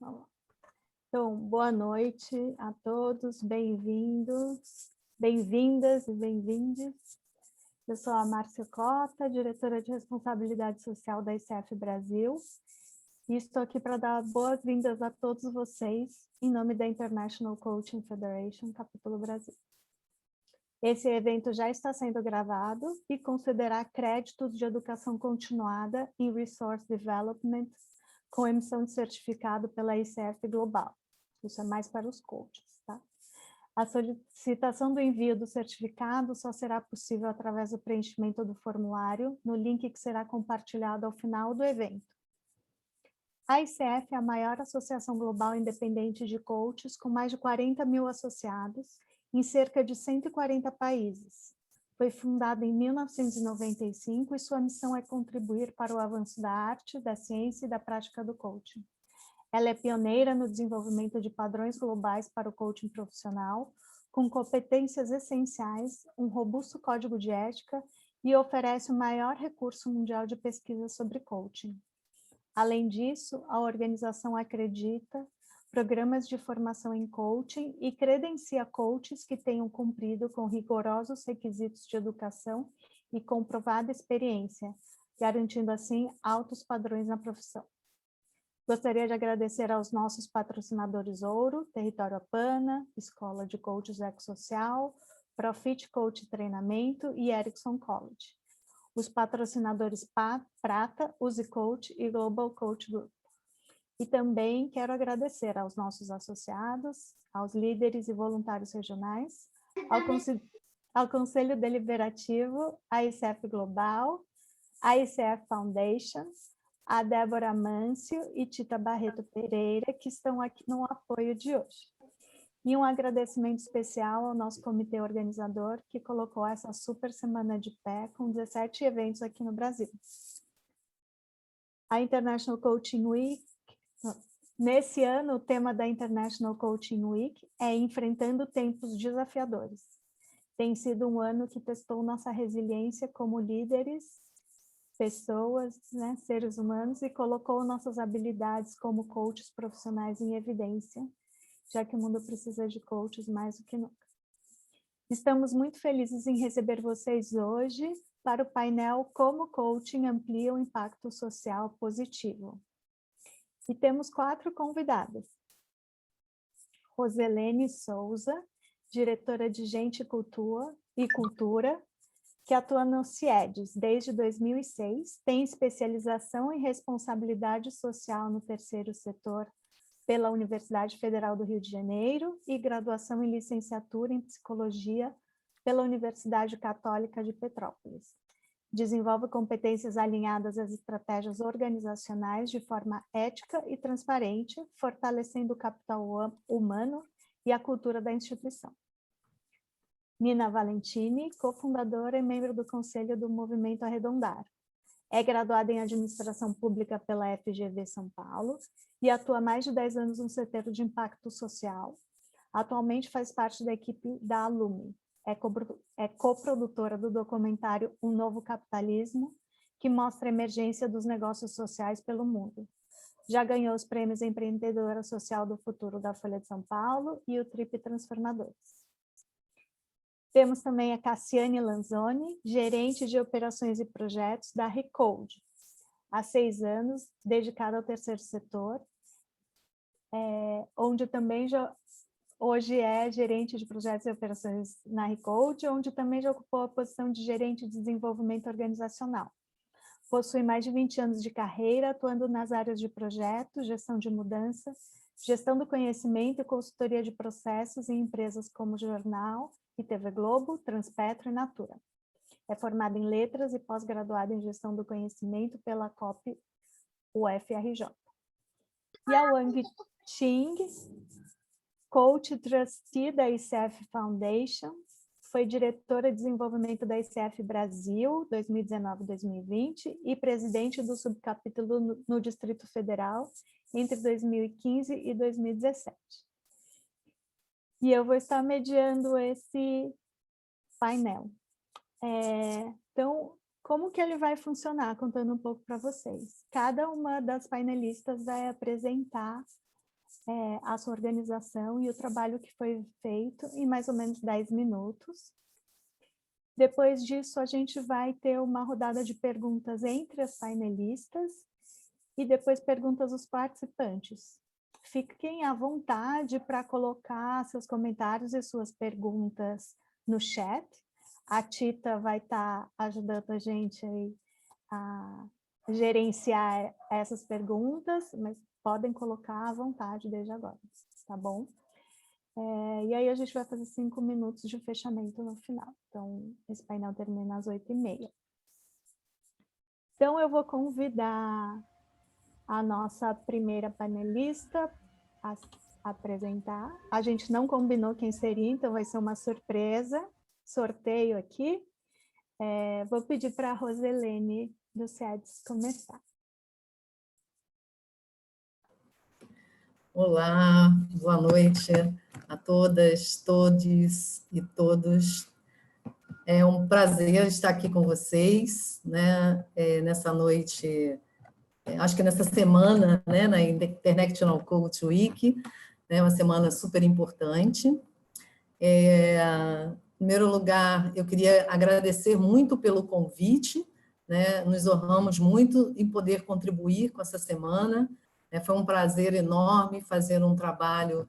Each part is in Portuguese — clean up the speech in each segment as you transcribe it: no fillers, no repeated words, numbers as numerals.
Vamos lá. Então, boa noite a todos, bem-vindos, bem-vindas e bem-vindes. Eu sou a Márcia Cota, diretora de Responsabilidade Social da ICF Brasil, e estou aqui para dar boas-vindas a todos vocês, em nome da International Coaching Federation, capítulo Brasil. Esse evento já está sendo gravado e concederá créditos de educação continuada em Resource Development com emissão de certificado pela ICF Global. Isso é mais para os coaches, tá? A solicitação do envio do certificado só será possível através do preenchimento do formulário no link que será compartilhado ao final do evento. A ICF é a maior associação global independente de coaches, com mais de 40 mil associados, em cerca de 140 países. Foi fundada em 1995 e sua missão é contribuir para o avanço da arte, da ciência e da prática do coaching. Ela é pioneira no desenvolvimento de padrões globais para o coaching profissional, com competências essenciais, um robusto código de ética e oferece o maior recurso mundial de pesquisa sobre coaching. Além disso, a organização acredita programas de formação em coaching e credencia coaches que tenham cumprido com rigorosos requisitos de educação e comprovada experiência, garantindo assim altos padrões na profissão. Gostaria de agradecer aos nossos patrocinadores Ouro, Território Apana, Escola de Coaches Ecossocial, Profit Coach Treinamento e Erickson College. Os patrocinadores Prata, Use Coach e Global Coach Group. E também quero agradecer aos nossos associados, aos líderes e voluntários regionais, ao Conselho Deliberativo, a ICF Global, a ICF Foundation, a Débora Mâncio e Tita Barreto Pereira, que estão aqui no apoio de hoje. E um agradecimento especial ao nosso comitê organizador, que colocou essa super semana de pé, com 17 eventos aqui no Brasil. A International Coaching Week, nesse ano, o tema da International Coaching Week é Enfrentando Tempos Desafiadores. Tem sido um ano que testou nossa resiliência como líderes, pessoas, né, seres humanos, e colocou nossas habilidades como coaches profissionais em evidência, já que o mundo precisa de coaches mais do que nunca. Estamos muito felizes em receber vocês hoje para o painel Como Coaching Amplia o Impacto Social Positivo. E temos 4 convidadas. Roselene Souza, diretora de Gente e Cultura, que atua no CIEDES desde 2006, tem especialização em responsabilidade social no terceiro setor pela Universidade Federal do Rio de Janeiro e graduação em licenciatura em psicologia pela Universidade Católica de Petrópolis. Desenvolve competências alinhadas às estratégias organizacionais de forma ética e transparente, fortalecendo o capital humano e a cultura da instituição. Nina Valentini, cofundadora e membro do Conselho do Movimento Arredondar. É graduada em Administração Pública pela FGV São Paulo e atua há mais de 10 anos no setor de impacto social. Atualmente faz parte da equipe da Alumni. É coprodutora do documentário Um Novo Capitalismo, que mostra a emergência dos negócios sociais pelo mundo. Já ganhou os prêmios Empreendedora Social do Futuro da Folha de São Paulo e o Trip Transformadores. Temos também a Cassiane Lanzoni, gerente de operações e projetos da Recode. Há 6 anos, dedicada ao terceiro setor, onde também hoje é gerente de projetos e operações na Recode, onde também já ocupou a posição de gerente de desenvolvimento organizacional. Possui mais de 20 anos de carreira, atuando nas áreas de projetos, gestão de mudança, gestão do conhecimento e consultoria de processos em empresas como Jornal e TV Globo, Transpetro e Natura. É formada em letras e pós-graduada em gestão do conhecimento pela COP UFRJ. E a Wang Ching, coach trustee da ICF Foundation, foi diretora de desenvolvimento da ICF Brasil, 2019-2020, e presidente do subcapítulo no Distrito Federal, entre 2015 e 2017. E eu vou estar mediando esse painel. Então, como que ele vai funcionar? Contando um pouco para vocês. Cada uma das painelistas vai apresentar a sua organização e o trabalho que foi feito em mais ou menos 10 minutos. Depois disso, a gente vai ter uma rodada de perguntas entre as painelistas e depois perguntas dos participantes. Fiquem à vontade para colocar seus comentários e suas perguntas no chat. A Tita vai estar ajudando a gente aí a gerenciar essas perguntas, mas podem colocar à vontade desde agora, tá bom? E aí a gente vai fazer 5 minutos de fechamento no final. Então, esse painel termina às 8h30. Então, eu vou convidar a nossa primeira panelista a apresentar. A gente não combinou quem seria, então vai ser uma surpresa, sorteio aqui. Vou pedir para a Roselene do CEDES começar. Olá, boa noite a todas, todes e todos. É um prazer estar aqui com vocês, né? Nessa noite, acho que nessa semana, né, na International Coach Week, né, uma semana super importante. Em primeiro lugar, eu queria agradecer muito pelo convite, né? Nos honramos muito em poder contribuir com essa semana. Foi um prazer enorme fazer um trabalho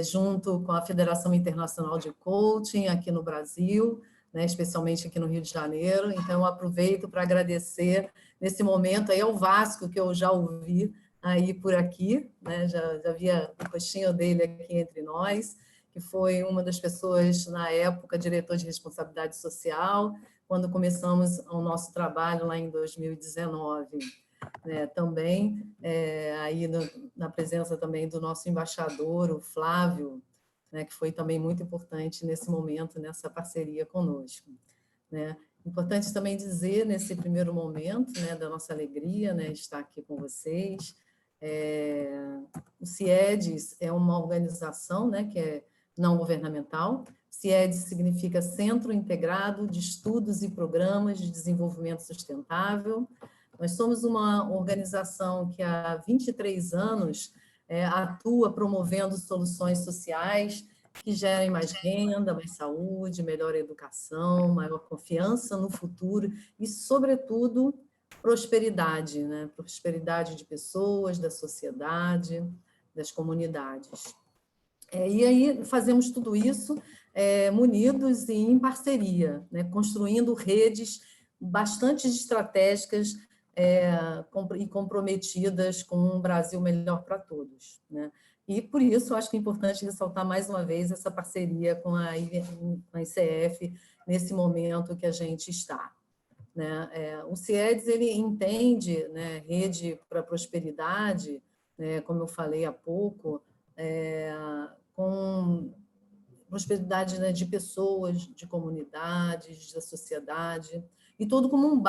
junto com a Federação Internacional de Coaching aqui no Brasil, né, especialmente aqui no Rio de Janeiro. Então, eu aproveito para agradecer nesse momento aí ao Vasco, que eu já ouvi aí por aqui, né, já via o rostinho dele aqui entre nós, que foi uma das pessoas, na época, diretor de responsabilidade social, quando começamos o nosso trabalho lá em 2019. Também, aí na presença também do nosso embaixador, o Flávio, né, que foi também muito importante nesse momento, nessa parceria conosco. Né? Importante também dizer, nesse primeiro momento, né, da nossa alegria, né, estar aqui com vocês. O CIEDES é uma organização, né, que é não governamental. CIEDES significa Centro Integrado de Estudos e Programas de Desenvolvimento Sustentável. Nós somos uma organização que há 23 anos atua promovendo soluções sociais que gerem mais renda, mais saúde, melhor educação, maior confiança no futuro e, sobretudo, prosperidade, né? Prosperidade de pessoas, da sociedade, das comunidades. E aí fazemos tudo isso munidos e em parceria, né? Construindo redes bastante estratégicas e comprometidas com um Brasil melhor para todos, né? E, por isso, acho que é importante ressaltar mais uma vez essa parceria com a ICF nesse momento que a gente está. Né? O CIEDES, ele entende, né, rede para prosperidade, né, como eu falei há pouco, com prosperidade, né, de pessoas, de comunidades, da sociedade, e tudo como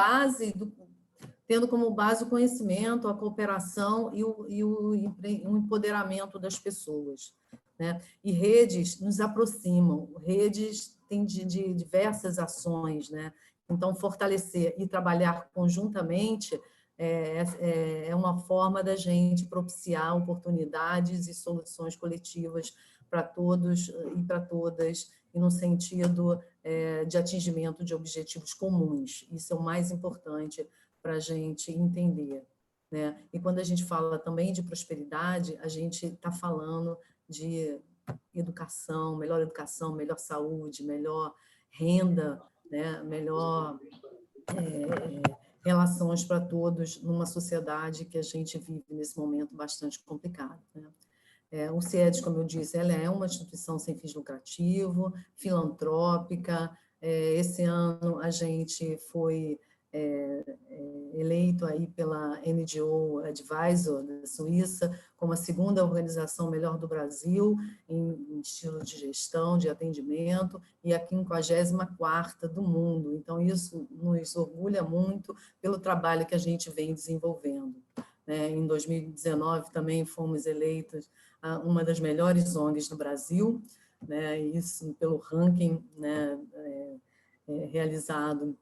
tendo como base o conhecimento, a cooperação e o empoderamento das pessoas. Né? E redes nos aproximam, redes têm de diversas ações, né? Então, fortalecer e trabalhar conjuntamente é uma forma da gente propiciar oportunidades e soluções coletivas para todos e para todas, e no sentido de atingimento de objetivos comuns. Isso é o mais importante para a gente entender. Né? E quando a gente fala também de prosperidade, a gente está falando de educação, melhor saúde, melhor renda, né? Melhor relações para todos numa sociedade que a gente vive nesse momento bastante complicado. Né? O CIEDES, como eu disse, ela é uma instituição sem fins lucrativos, filantrópica. Esse ano a gente foi eleito aí pela NGO Advisor da Suíça como a segunda organização melhor do Brasil em estilo de gestão, de atendimento, e a 54ª do mundo. Então, isso nos orgulha muito pelo trabalho que a gente vem desenvolvendo. Em 2019, também fomos eleitos uma das melhores ONGs do Brasil, né? Isso pelo ranking, né, realizado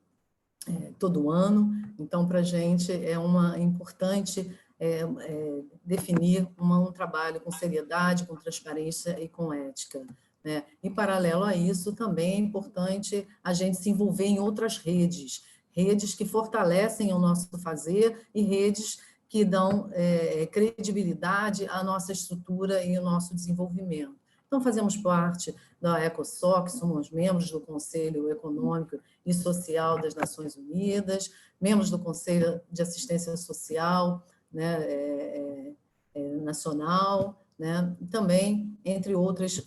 todo ano. Então, para a gente é importante definir um trabalho com seriedade, com transparência e com ética, né? Em paralelo a isso, também é importante a gente se envolver em outras redes, redes que fortalecem o nosso fazer e redes que dão credibilidade à nossa estrutura e ao nosso desenvolvimento. Então, fazemos parte da ECOSOC, somos membros do Conselho Econômico e Social das Nações Unidas, membros do Conselho de Assistência Social, né, nacional, né, e também entre outras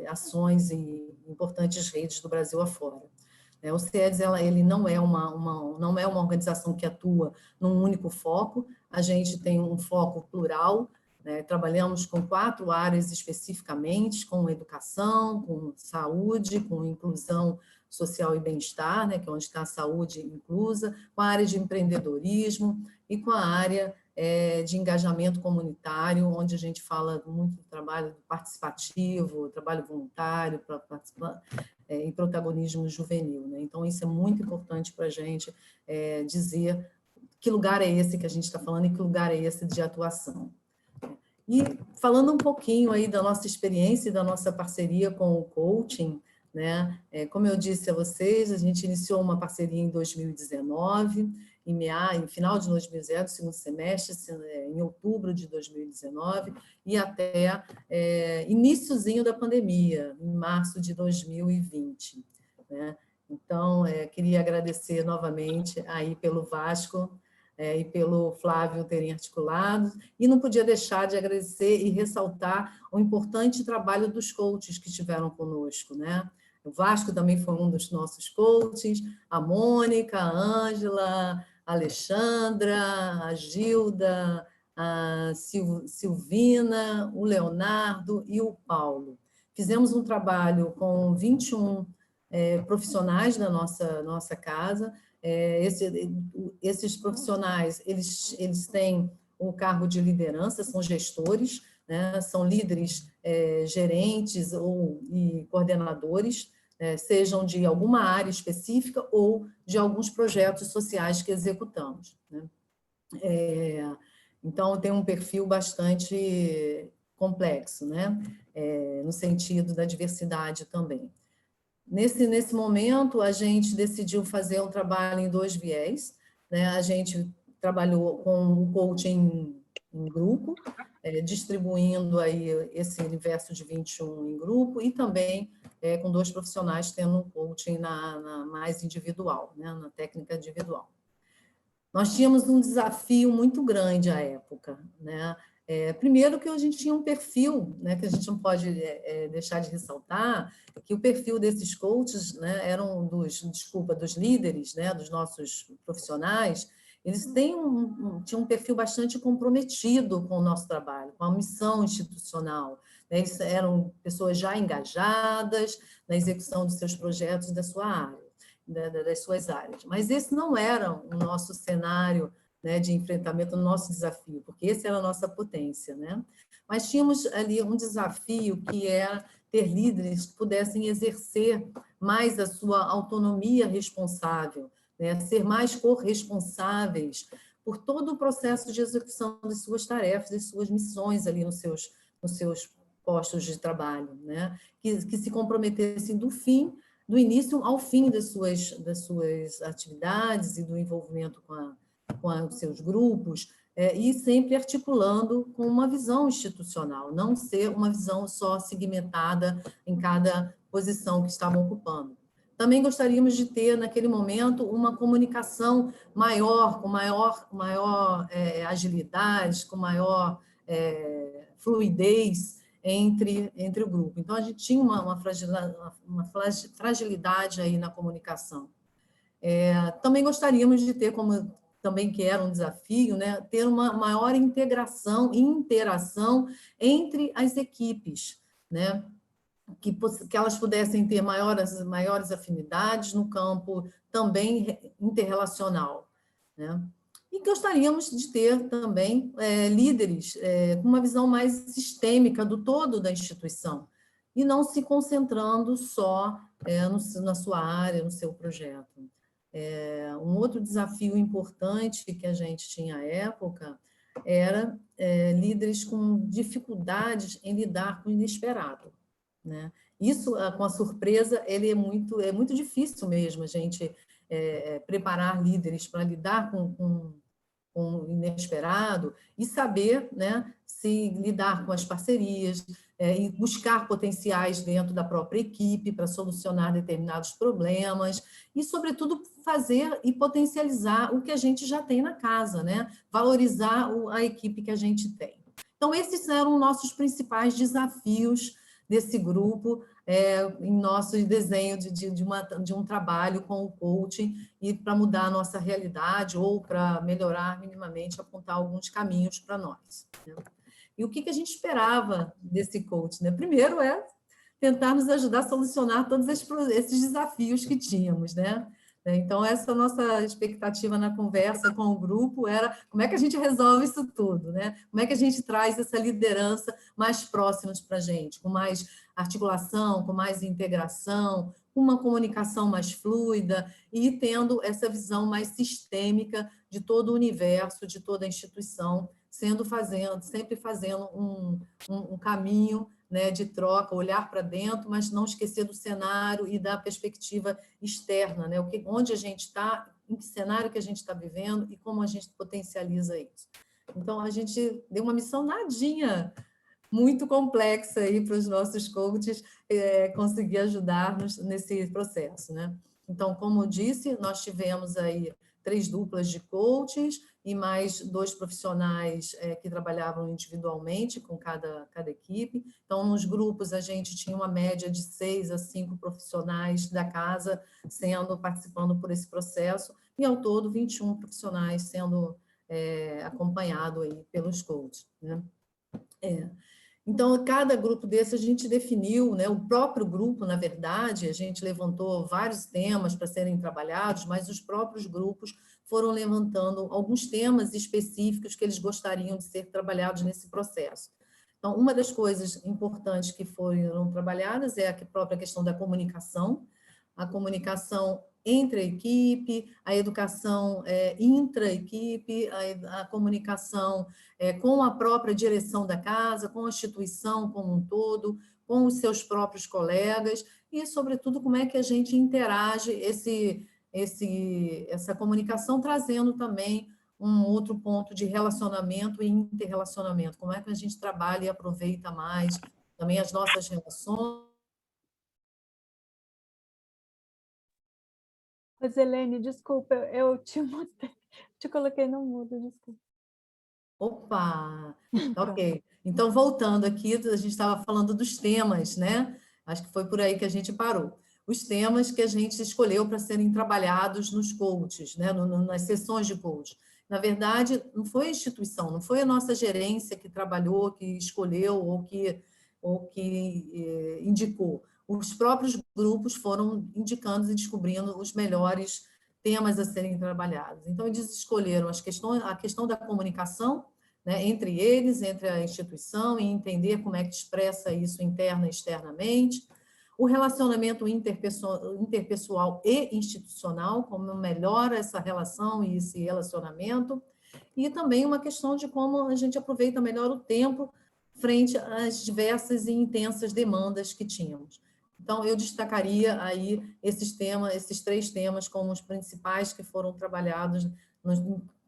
ações e importantes redes do Brasil afora. O CIEDS ele não é uma organização que atua num único foco, a gente tem um foco plural, né? Trabalhamos com 4 áreas especificamente, com educação, com saúde, com inclusão social e bem-estar, né? Que é onde está a saúde inclusa, com a área de empreendedorismo e com a área de engajamento comunitário, onde a gente fala muito do trabalho participativo, trabalho voluntário, para participar em protagonismo juvenil, né? Então, isso é muito importante para a gente dizer que lugar é esse que a gente está falando e que lugar é esse de atuação. E falando um pouquinho aí da nossa experiência e da nossa parceria com o coaching, né? Como eu disse a vocês, a gente iniciou uma parceria em 2019, em final de 2019, segundo semestre, em outubro de 2019, e até iniciozinho da pandemia, em março de 2020. Né? Então, queria agradecer novamente aí pelo Vasco e pelo Flávio terem articulado, e não podia deixar de agradecer e ressaltar o importante trabalho dos coaches que estiveram conosco, né? O Vasco também foi um dos nossos coaches, a Mônica, a Ângela, a Alexandra, a Gilda, a Silvina, o Leonardo e o Paulo. Fizemos um trabalho com 21 profissionais da nossa casa. Esses profissionais, eles têm um cargo de liderança, são gestores, né? São líderes, gerentes e coordenadores, sejam de alguma área específica ou de alguns projetos sociais que executamos, né? Então, tem um perfil bastante complexo, né? No sentido da diversidade também. Nesse momento, a gente decidiu fazer um trabalho em 2 viés, né? A gente trabalhou com o coaching em grupo, distribuindo aí esse universo de 21 em grupo, e também com 2 profissionais tendo um coaching mais individual, né? Na técnica individual. Nós tínhamos um desafio muito grande à época, né? Primeiro que a gente tinha um perfil, né, que a gente não pode deixar de ressaltar, que o perfil desses coaches, né, eram dos líderes, né, dos nossos profissionais, eles tinham um perfil bastante comprometido com o nosso trabalho, com a missão institucional, né? Eles eram pessoas já engajadas na execução dos seus projetos da sua área, das suas áreas. Mas esse não era o nosso cenário, né, de enfrentamento, o nosso desafio, porque esse era a nossa potência, né? Mas tínhamos ali um desafio que era ter líderes que pudessem exercer mais a sua autonomia responsável, né? Ser mais corresponsáveis por todo o processo de execução das suas tarefas, das suas missões ali nos seus postos de trabalho, né? Que se comprometessem do início ao fim das suas atividades e do envolvimento com os seus grupos, e sempre articulando com uma visão institucional, não ser uma visão só segmentada em cada posição que estavam ocupando. Também gostaríamos de ter, naquele momento, uma comunicação maior, com maior agilidade, com maior fluidez entre o grupo. Então, a gente tinha uma fragilidade aí na comunicação. Também gostaríamos de ter, como também que era um desafio, né, ter uma maior integração e interação entre as equipes, né, que elas pudessem ter maiores afinidades no campo também interrelacional, né? E gostaríamos de ter também líderes com uma visão mais sistêmica do todo da instituição, e não se concentrando só na sua área, no seu projeto. Um outro desafio importante que a gente tinha à época era líderes com dificuldades em lidar com o inesperado, né? Isso, com a surpresa, ele é muito difícil mesmo a gente preparar líderes para lidar com o inesperado e saber, né, se lidar com as parcerias, e buscar potenciais dentro da própria equipe para solucionar determinados problemas e, sobretudo, fazer e potencializar o que a gente já tem na casa, né? Valorizar a equipe que a gente tem. Então, esses eram nossos principais desafios desse grupo, em nosso desenho de um trabalho com o coaching e para mudar a nossa realidade ou para melhorar minimamente, apontar alguns caminhos para nós, né? E o que a gente esperava desse coach, né? Primeiro tentar nos ajudar a solucionar todos esses desafios que tínhamos, né? Então, essa nossa expectativa na conversa com o grupo era como é que a gente resolve isso tudo, né? Como é que a gente traz essa liderança mais próximas para a gente, com mais articulação, com mais integração, com uma comunicação mais fluida e tendo essa visão mais sistêmica de todo o universo, de toda a instituição, sempre fazendo um caminho, né, de troca, olhar para dentro, mas não esquecer do cenário e da perspectiva externa, né? Onde a gente está, em que cenário que a gente está vivendo e como a gente potencializa isso. Então, a gente deu uma missão nadinha, muito complexa aí para os nossos coaches conseguir ajudar-nos nesse processo, né? Então, como eu disse, nós tivemos aí 3 duplas de coaches e mais 2 profissionais que trabalhavam individualmente com cada equipe. Então, nos grupos, a gente tinha uma média de 6 a 5 profissionais da casa participando por esse processo, e, ao todo, 21 profissionais sendo acompanhados aí pelos coaches, né? Então, cada grupo desse a gente definiu, né, o próprio grupo, na verdade, a gente levantou vários temas para serem trabalhados, mas os próprios grupos foram levantando alguns temas específicos que eles gostariam de ser trabalhados nesse processo. Então, uma das coisas importantes que foram trabalhadas é a própria questão da comunicação, a comunicação entre a equipe, a educação intra-equipe, a comunicação com a própria direção da casa, com a instituição como um todo, com os seus próprios colegas e, sobretudo, como é que a gente interage essa comunicação, trazendo também um outro ponto de relacionamento e interrelacionamento. Como é que a gente trabalha e aproveita mais também as nossas relações. Roselene, desculpa, eu te coloquei no mudo, desculpa. Opa! Ok. Então, voltando aqui, a gente estava falando dos temas, né? Acho que foi por aí que a gente parou. Os temas que a gente escolheu para serem trabalhados nos coaches, né? Nas sessões de coach. Na verdade, não foi a instituição, não foi a nossa gerência que trabalhou, que escolheu ou que indicou. Os próprios grupos foram indicando e descobrindo os melhores temas a serem trabalhados. Então, eles escolheram a questão da comunicação, né, entre eles, entre a instituição, e entender como é que expressa isso interna e externamente, o relacionamento interpessoal e institucional, como melhora essa relação e esse relacionamento, e também uma questão de como a gente aproveita melhor o tempo frente às diversas e intensas demandas que tínhamos. Então, eu destacaria aí esses 3 temas como os principais que foram trabalhados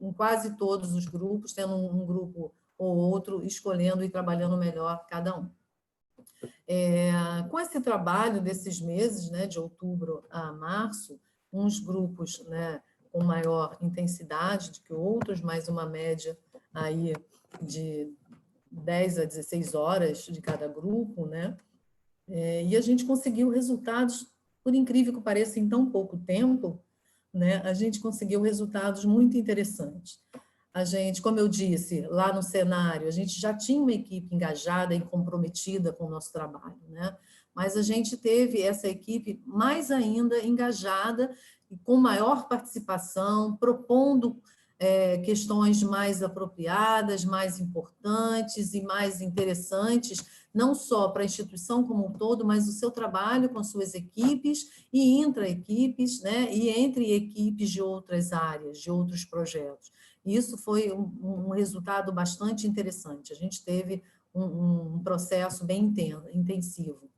em quase todos os grupos, tendo um grupo ou outro escolhendo e trabalhando melhor cada um. Com esse trabalho desses meses, né, de outubro a março, uns grupos, né, com maior intensidade do que outros, mais uma média aí de 10 a 16 horas de cada grupo, né? E a gente conseguiu resultados, por incrível que pareça, em tão pouco tempo, né? A gente conseguiu resultados muito interessantes. A gente, como eu disse, lá no cenário, a gente já tinha uma equipe engajada e comprometida com o nosso trabalho, né? Mas a gente teve essa equipe mais ainda engajada e com maior participação, propondo questões mais apropriadas, mais importantes e mais interessantes, não só para a instituição como um todo, mas o seu trabalho com suas equipes e intra-equipes, né? E entre equipes de outras áreas, de outros projetos. E isso foi um resultado bastante interessante. A gente teve um processo bem intensivo.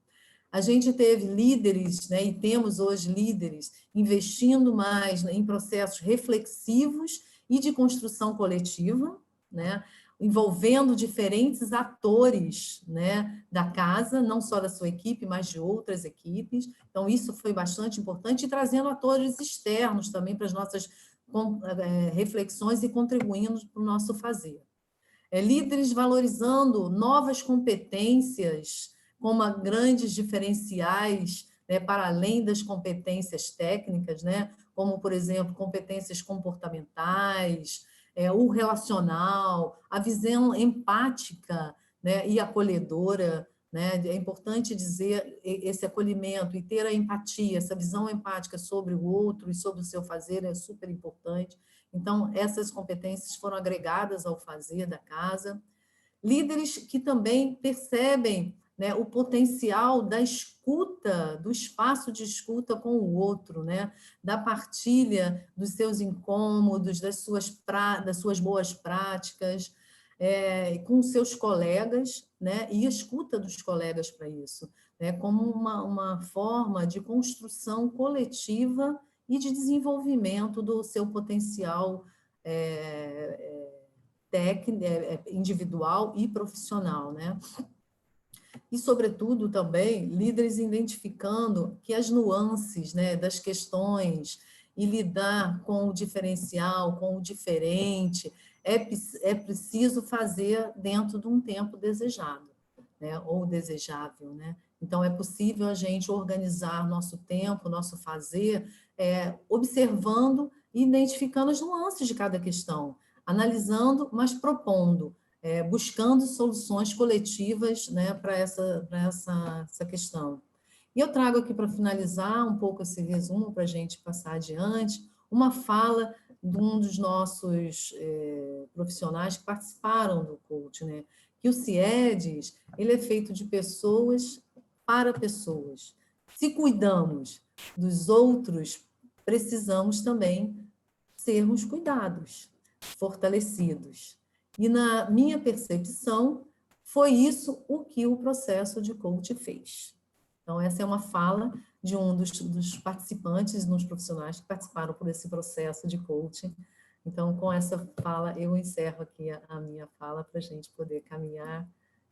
A gente teve líderes, né, e temos hoje líderes investindo mais, né, em processos reflexivos e de construção coletiva, né, envolvendo diferentes atores, né, da casa, não só da sua equipe, mas de outras equipes. Então, isso foi bastante importante, e trazendo atores externos também para as nossas reflexões e contribuindo para o nosso fazer. Líderes valorizando novas competências como grandes diferenciais, né, para além das competências técnicas, né, como, por exemplo, competências comportamentais, o relacional, a visão empática, né, e acolhedora, né? É importante dizer esse acolhimento e ter a empatia, essa visão empática sobre o outro e sobre o seu fazer é super importante. Então, essas competências foram agregadas ao fazer da casa. Líderes que também percebem, né, o potencial da escuta, do espaço de escuta com o outro, né, da partilha dos seus incômodos, das suas boas práticas, com seus colegas, né, e escuta dos colegas para isso, né, como uma forma de construção coletiva e de desenvolvimento do seu potencial técnico, individual e profissional, né? E, sobretudo, também, líderes identificando que as nuances, né, das questões e lidar com o diferencial, com o diferente, é preciso fazer dentro de um tempo desejado, né, ou desejável, né? Então, é possível a gente organizar nosso tempo, nosso fazer, observando e identificando as nuances de cada questão, analisando, mas propondo, buscando soluções coletivas, né, para essa questão. E eu trago aqui, para finalizar um pouco esse resumo, para a gente passar adiante, uma fala de um dos nossos profissionais que participaram do coaching, né, que o CIEDES, ele é feito de pessoas para pessoas. Se cuidamos dos outros, precisamos também sermos cuidados, fortalecidos. E, na minha percepção, foi isso o que o processo de coaching fez. Então, essa é uma fala de um dos participantes, dos profissionais que participaram por esse processo de coaching. Então, com essa fala, eu encerro aqui a minha fala para a gente poder caminhar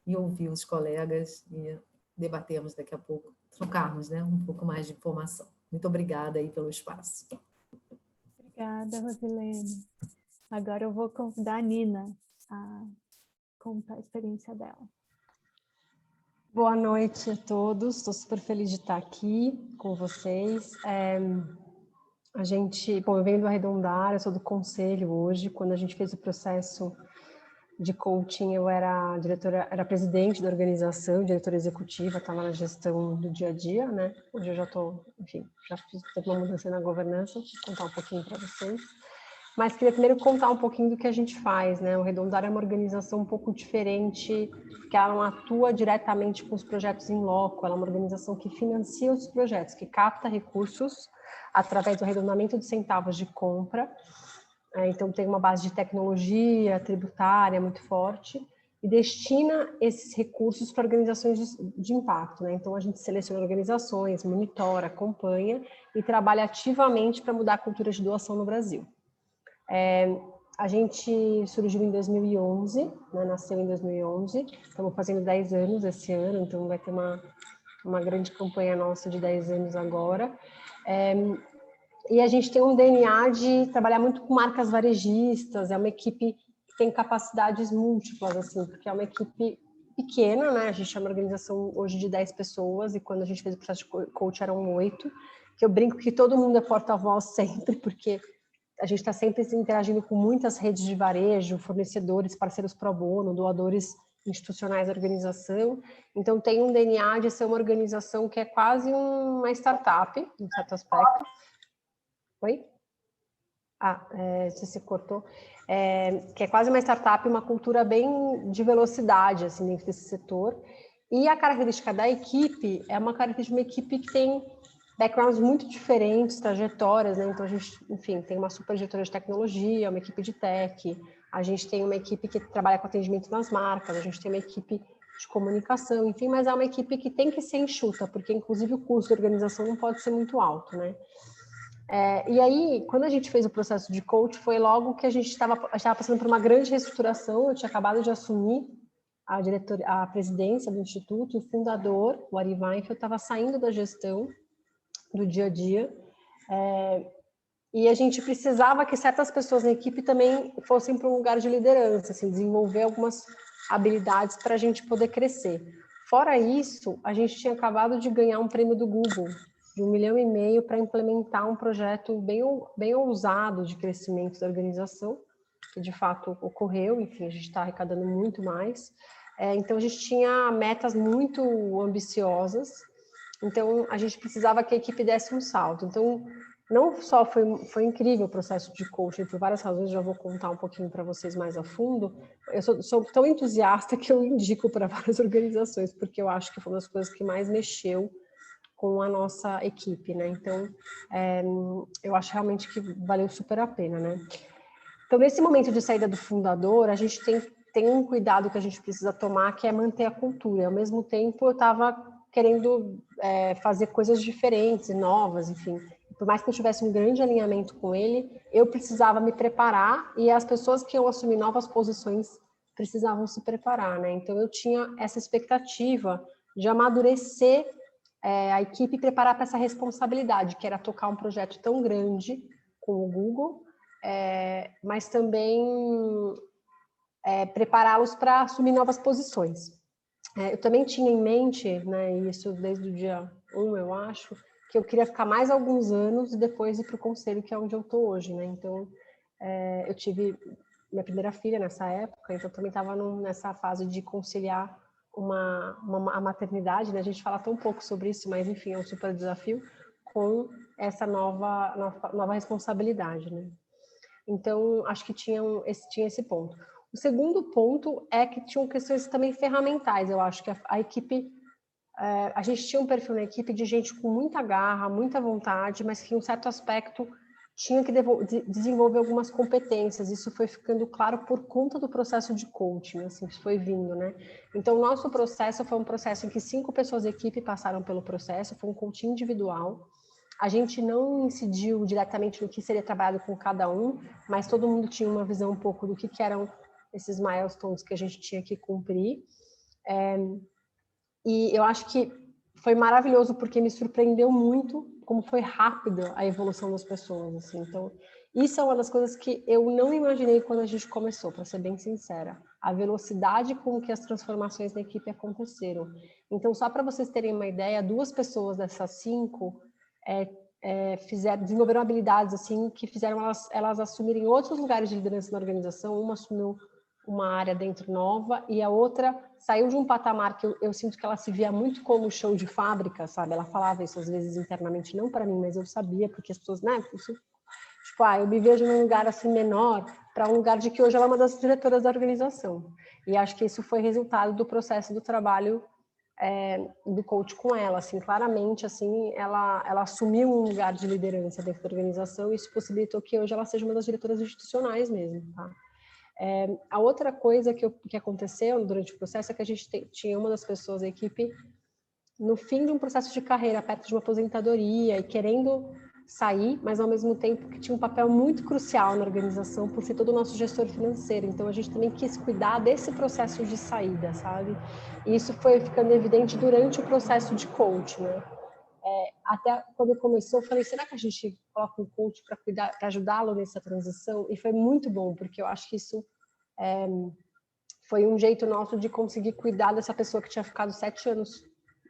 e ouvir os colegas e debatermos daqui a pouco, trocarmos, né, um pouco mais de informação. Muito obrigada aí pelo espaço. Obrigada, Rosilene. Agora eu vou convidar a Nina a contar a experiência dela. Boa noite a todos, estou super feliz de estar aqui com vocês. Eu venho do Arredondar, eu sou do conselho hoje. Quando a gente fez o processo de coaching, eu era presidente da organização, diretora executiva, estava na gestão do dia a dia, né? Hoje eu já estou, enfim, já fiz uma mudança na governança, vou contar um pouquinho para vocês. Mas queria primeiro contar um pouquinho do que a gente faz, né? O Arredondar é uma organização um pouco diferente, porque ela não atua diretamente com os projetos em loco, ela é uma organização que financia os projetos, que capta recursos através do arredondamento de centavos de compra. Então, tem uma base de tecnologia tributária muito forte e destina esses recursos para organizações de impacto, né? Então, a gente seleciona organizações, monitora, acompanha e trabalha ativamente para mudar a cultura de doação no Brasil. A gente surgiu em 2011, né? Nasceu em 2011, estamos fazendo 10 anos esse ano, então vai ter uma grande campanha nossa de 10 anos agora. E a gente tem um DNA de trabalhar muito com marcas varejistas, é uma equipe que tem capacidades múltiplas, assim, porque é uma equipe pequena, né? A gente é uma organização hoje de 10 pessoas, e quando a gente fez o processo de coach eram 8, que eu brinco que todo mundo é porta-voz sempre, porque a gente está sempre interagindo com muitas redes de varejo, fornecedores, parceiros pro bono, doadores institucionais da organização. Então, tem um DNA de ser uma organização que é quase uma startup, em certo aspecto. Oi? Se cortou. Que é quase uma startup, uma cultura bem de velocidade, assim, dentro desse setor. E a característica da equipe é uma característica de uma equipe que tem backgrounds muito diferentes, trajetórias, né? Então a gente, enfim, tem uma super diretora de tecnologia, uma equipe de tech, a gente tem uma equipe que trabalha com atendimento nas marcas, a gente tem uma equipe de comunicação, enfim, mas é uma equipe que tem que ser enxuta, porque inclusive o custo de organização não pode ser muito alto, né? E aí, quando a gente fez o processo de coach, foi logo que a gente estava passando por uma grande reestruturação. Eu tinha acabado de assumir a presidência do Instituto, e o fundador, o Ari Weinfeld, estava saindo da gestão do dia a dia, e a gente precisava que certas pessoas na equipe também fossem para um lugar de liderança, assim, desenvolver algumas habilidades para a gente poder crescer. Fora isso, a gente tinha acabado de ganhar um prêmio do Google, de 1,5 milhão para implementar um projeto bem ousado de crescimento da organização, que de fato ocorreu, enfim, a gente está arrecadando muito mais. Então, a gente tinha metas muito ambiciosas, então a gente precisava que a equipe desse um salto. Então, não só foi incrível o processo de coaching, por várias razões, já vou contar um pouquinho para vocês mais a fundo. Eu sou tão entusiasta que eu indico para várias organizações, porque eu acho que foi uma das coisas que mais mexeu com a nossa equipe, né? Então, eu acho realmente que valeu super a pena, né? Então, nesse momento de saída do fundador, a gente tem um cuidado que a gente precisa tomar, que é manter a cultura. Ao mesmo tempo, eu estava querendo fazer coisas diferentes e novas, enfim. Por mais que eu tivesse um grande alinhamento com ele, eu precisava me preparar e as pessoas que iam assumir novas posições precisavam se preparar, né? Então, eu tinha essa expectativa de amadurecer a equipe e preparar para essa responsabilidade, que era tocar um projeto tão grande com o Google, mas também prepará-los para assumir novas posições. Eu também tinha em mente, né, isso desde o dia 1, eu acho, que eu queria ficar mais alguns anos e depois ir para o conselho, que é onde eu estou hoje, né? Então, eu tive minha primeira filha nessa época, então também estava nessa fase de conciliar a maternidade, né? A gente fala tão pouco sobre isso, mas enfim, é um super desafio, com essa nova responsabilidade, né? Então, acho que tinha esse ponto. O segundo ponto é que tinham questões também ferramentais. Eu acho que a equipe, a gente tinha um perfil na equipe de gente com muita garra, muita vontade, mas que em um certo aspecto tinha que desenvolver algumas competências. Isso foi ficando claro por conta do processo de coaching, assim, que foi vindo, né? Então, o nosso processo foi um processo em que 5 pessoas da equipe passaram pelo processo, foi um coaching individual. A gente não incidiu diretamente no que seria trabalhado com cada um, mas todo mundo tinha uma visão um pouco do que eram esses milestones que a gente tinha que cumprir. E eu acho que foi maravilhoso, porque me surpreendeu muito como foi rápida a evolução das pessoas, assim. Então, isso é uma das coisas que eu não imaginei quando a gente começou, para ser bem sincera. A velocidade com que as transformações na equipe aconteceram. Então, só para vocês terem uma ideia, 2 pessoas dessas 5 desenvolveram habilidades assim que fizeram elas assumirem outros lugares de liderança na organização. Uma assumiu uma área dentro nova e a outra saiu de um patamar que eu sinto que ela se via muito como chão de fábrica, sabe? Ela falava isso às vezes internamente, não para mim, mas eu sabia, porque as pessoas, né? Isso, tipo, eu me vejo num lugar assim menor para um lugar de que hoje ela é uma das diretoras da organização. E acho que isso foi resultado do processo do trabalho do coach com ela, assim, claramente, assim, ela assumiu um lugar de liderança dentro da organização e isso possibilitou que hoje ela seja uma das diretoras institucionais mesmo, tá? A outra coisa que aconteceu durante o processo é que a gente tinha uma das pessoas da equipe no fim de um processo de carreira, perto de uma aposentadoria e querendo sair, mas ao mesmo tempo que tinha um papel muito crucial na organização por ser todo o nosso gestor financeiro. Então a gente também quis cuidar desse processo de saída, sabe? E isso foi ficando evidente durante o processo de coach, né? Até quando começou, eu falei, será que a gente coloca um coach para cuidar, para ajudá-lo nessa transição? E foi muito bom, porque eu acho que isso foi um jeito nosso de conseguir cuidar dessa pessoa que tinha ficado 7 anos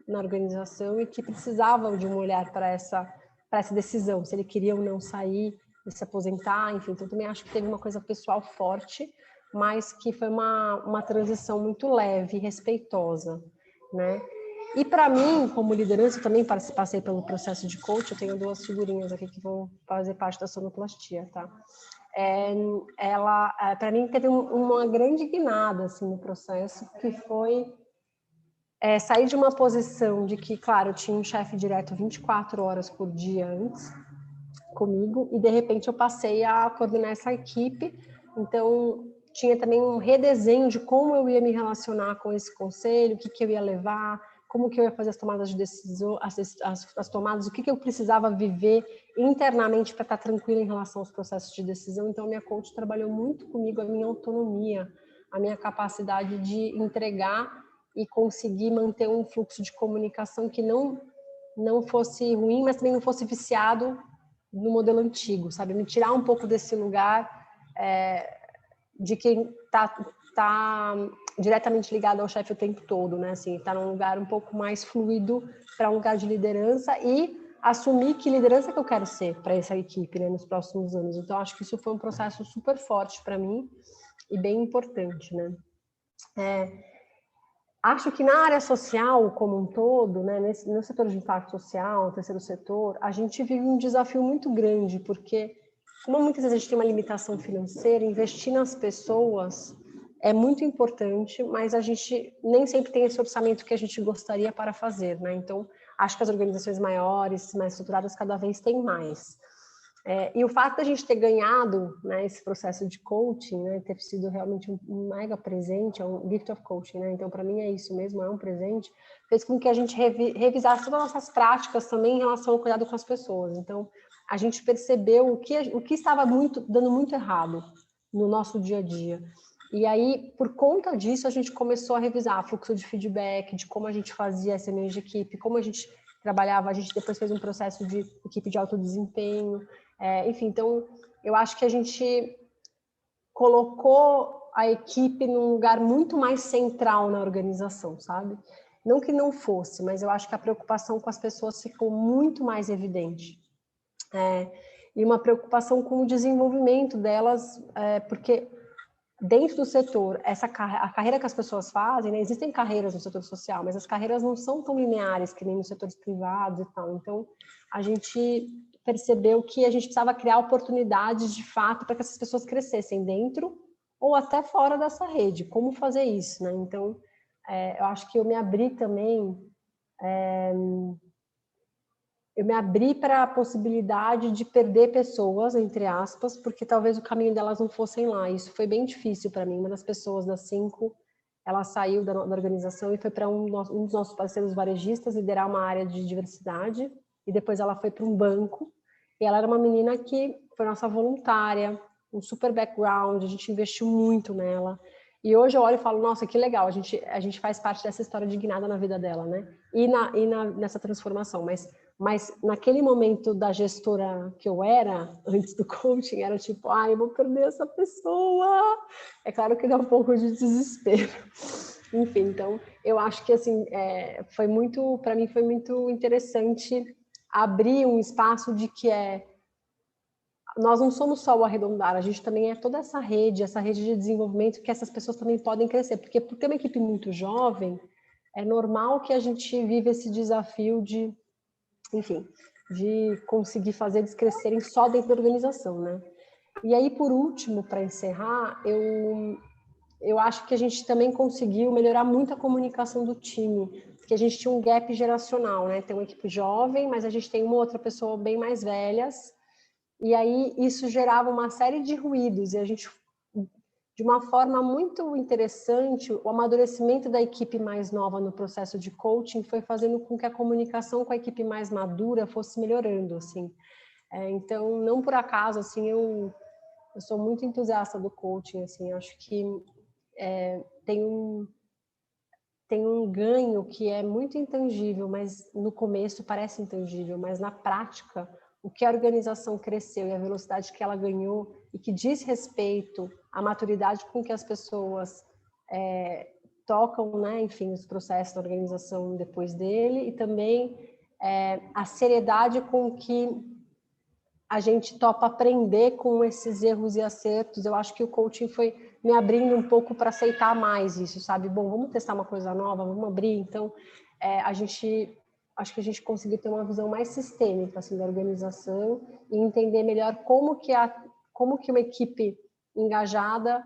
na organização e que precisava de um olhar para essa decisão, se ele queria ou não sair e se aposentar, enfim. Então, também acho que teve uma coisa pessoal forte, mas que foi uma transição muito leve e respeitosa, né? E para mim, como liderança, eu também passei pelo processo de coach. Eu tenho 2 figurinhas aqui que vão fazer parte da sonoplastia, tá? Ela, para mim, teve uma grande guinada assim no processo, que foi sair de uma posição de que, claro, eu tinha um chefe direto 24 horas por dia antes comigo, e de repente eu passei a coordenar essa equipe, então tinha também um redesenho de como eu ia me relacionar com esse conselho, o que eu ia levar, como que eu ia fazer as tomadas de decisão, as tomadas, o que eu precisava viver internamente para estar tranquila em relação aos processos de decisão. Então, minha coach trabalhou muito comigo a minha autonomia, a minha capacidade de entregar e conseguir manter um fluxo de comunicação que não fosse ruim, mas também não fosse viciado no modelo antigo, sabe? Me tirar um pouco desse lugar de quem tá diretamente ligado ao chefe o tempo todo, né? Assim, tá num lugar um pouco mais fluido para um lugar de liderança e assumir que liderança que eu quero ser para essa equipe, né, nos próximos anos. Então, acho que isso foi um processo super forte para mim e bem importante, né? Acho que na área social como um todo, né, no setor de impacto social, no terceiro setor, a gente vive um desafio muito grande, porque como muitas vezes a gente tem uma limitação financeira, investir nas pessoas é muito importante, mas a gente nem sempre tem esse orçamento que a gente gostaria para fazer, né? Então, acho que as organizações maiores, mais estruturadas, cada vez têm mais. E o fato de a gente ter ganhado, né, esse processo de coaching, né, ter sido realmente um mega presente, é um gift of coaching, né? Então, para mim é isso mesmo, é um presente, fez com que a gente revisasse todas as nossas práticas também em relação ao cuidado com as pessoas. Então, a gente percebeu o que estava dando muito errado no nosso dia a dia. E aí, por conta disso, a gente começou a revisar fluxo de feedback, de como a gente fazia essa reunião de equipe, como a gente trabalhava. A gente depois fez um processo de equipe de alto desempenho. Enfim, então, eu acho que a gente colocou a equipe num lugar muito mais central na organização, sabe? Não que não fosse, mas eu acho que a preocupação com as pessoas ficou muito mais evidente. E uma preocupação com o desenvolvimento delas, porque dentro do setor, a carreira que as pessoas fazem, né, existem carreiras no setor social, mas as carreiras não são tão lineares que nem nos setores privados e tal. Então, a gente percebeu que a gente precisava criar oportunidades de fato para que essas pessoas crescessem dentro ou até fora dessa rede. Como fazer isso, né? Então, eu acho que eu me abri também, eu me abri para a possibilidade de perder pessoas, entre aspas, porque talvez o caminho delas não fossem lá. Isso foi bem difícil para mim. Uma das pessoas das 5, ela saiu da organização e foi para um dos nossos parceiros varejistas liderar uma área de diversidade, e depois ela foi para um banco, e ela era uma menina que foi nossa voluntária, um super background, a gente investiu muito nela. E hoje eu olho e falo, nossa, que legal, a gente faz parte dessa história dignada na vida dela, né? Nessa transformação, mas naquele momento da gestora que eu era, antes do coaching, era tipo, eu vou perder essa pessoa. É claro que dá um pouco de desespero. Enfim, então, eu acho que, assim, para mim foi muito interessante abrir um espaço de que nós não somos só o arredondar, a gente também é toda essa rede de desenvolvimento que essas pessoas também podem crescer, porque por ter uma equipe muito jovem, é normal que a gente viva esse desafio de conseguir fazer eles crescerem só dentro da organização, né? E aí, por último, para encerrar, eu acho que a gente também conseguiu melhorar muito a comunicação do time, porque a gente tinha um gap geracional, né? Tem uma equipe jovem, mas a gente tem uma outra pessoa bem mais velhas, e aí isso gerava uma série de ruídos, e a gente, de uma forma muito interessante, o amadurecimento da equipe mais nova no processo de coaching foi fazendo com que a comunicação com a equipe mais madura fosse melhorando, assim. Então, não por acaso, assim, eu sou muito entusiasta do coaching, assim, acho que tem um ganho que é muito intangível, mas no começo parece intangível, mas na prática, o que a organização cresceu e a velocidade que ela ganhou e que diz respeito à maturidade com que as pessoas tocam, né, enfim, os processos da organização depois dele, e também a seriedade com que a gente topa aprender com esses erros e acertos. Eu acho que o coaching foi me abrindo um pouco para aceitar mais isso, sabe? Bom, vamos testar uma coisa nova, vamos abrir. Então, acho que a gente conseguiu ter uma visão mais sistêmica assim, da organização e entender melhor como que uma equipe engajada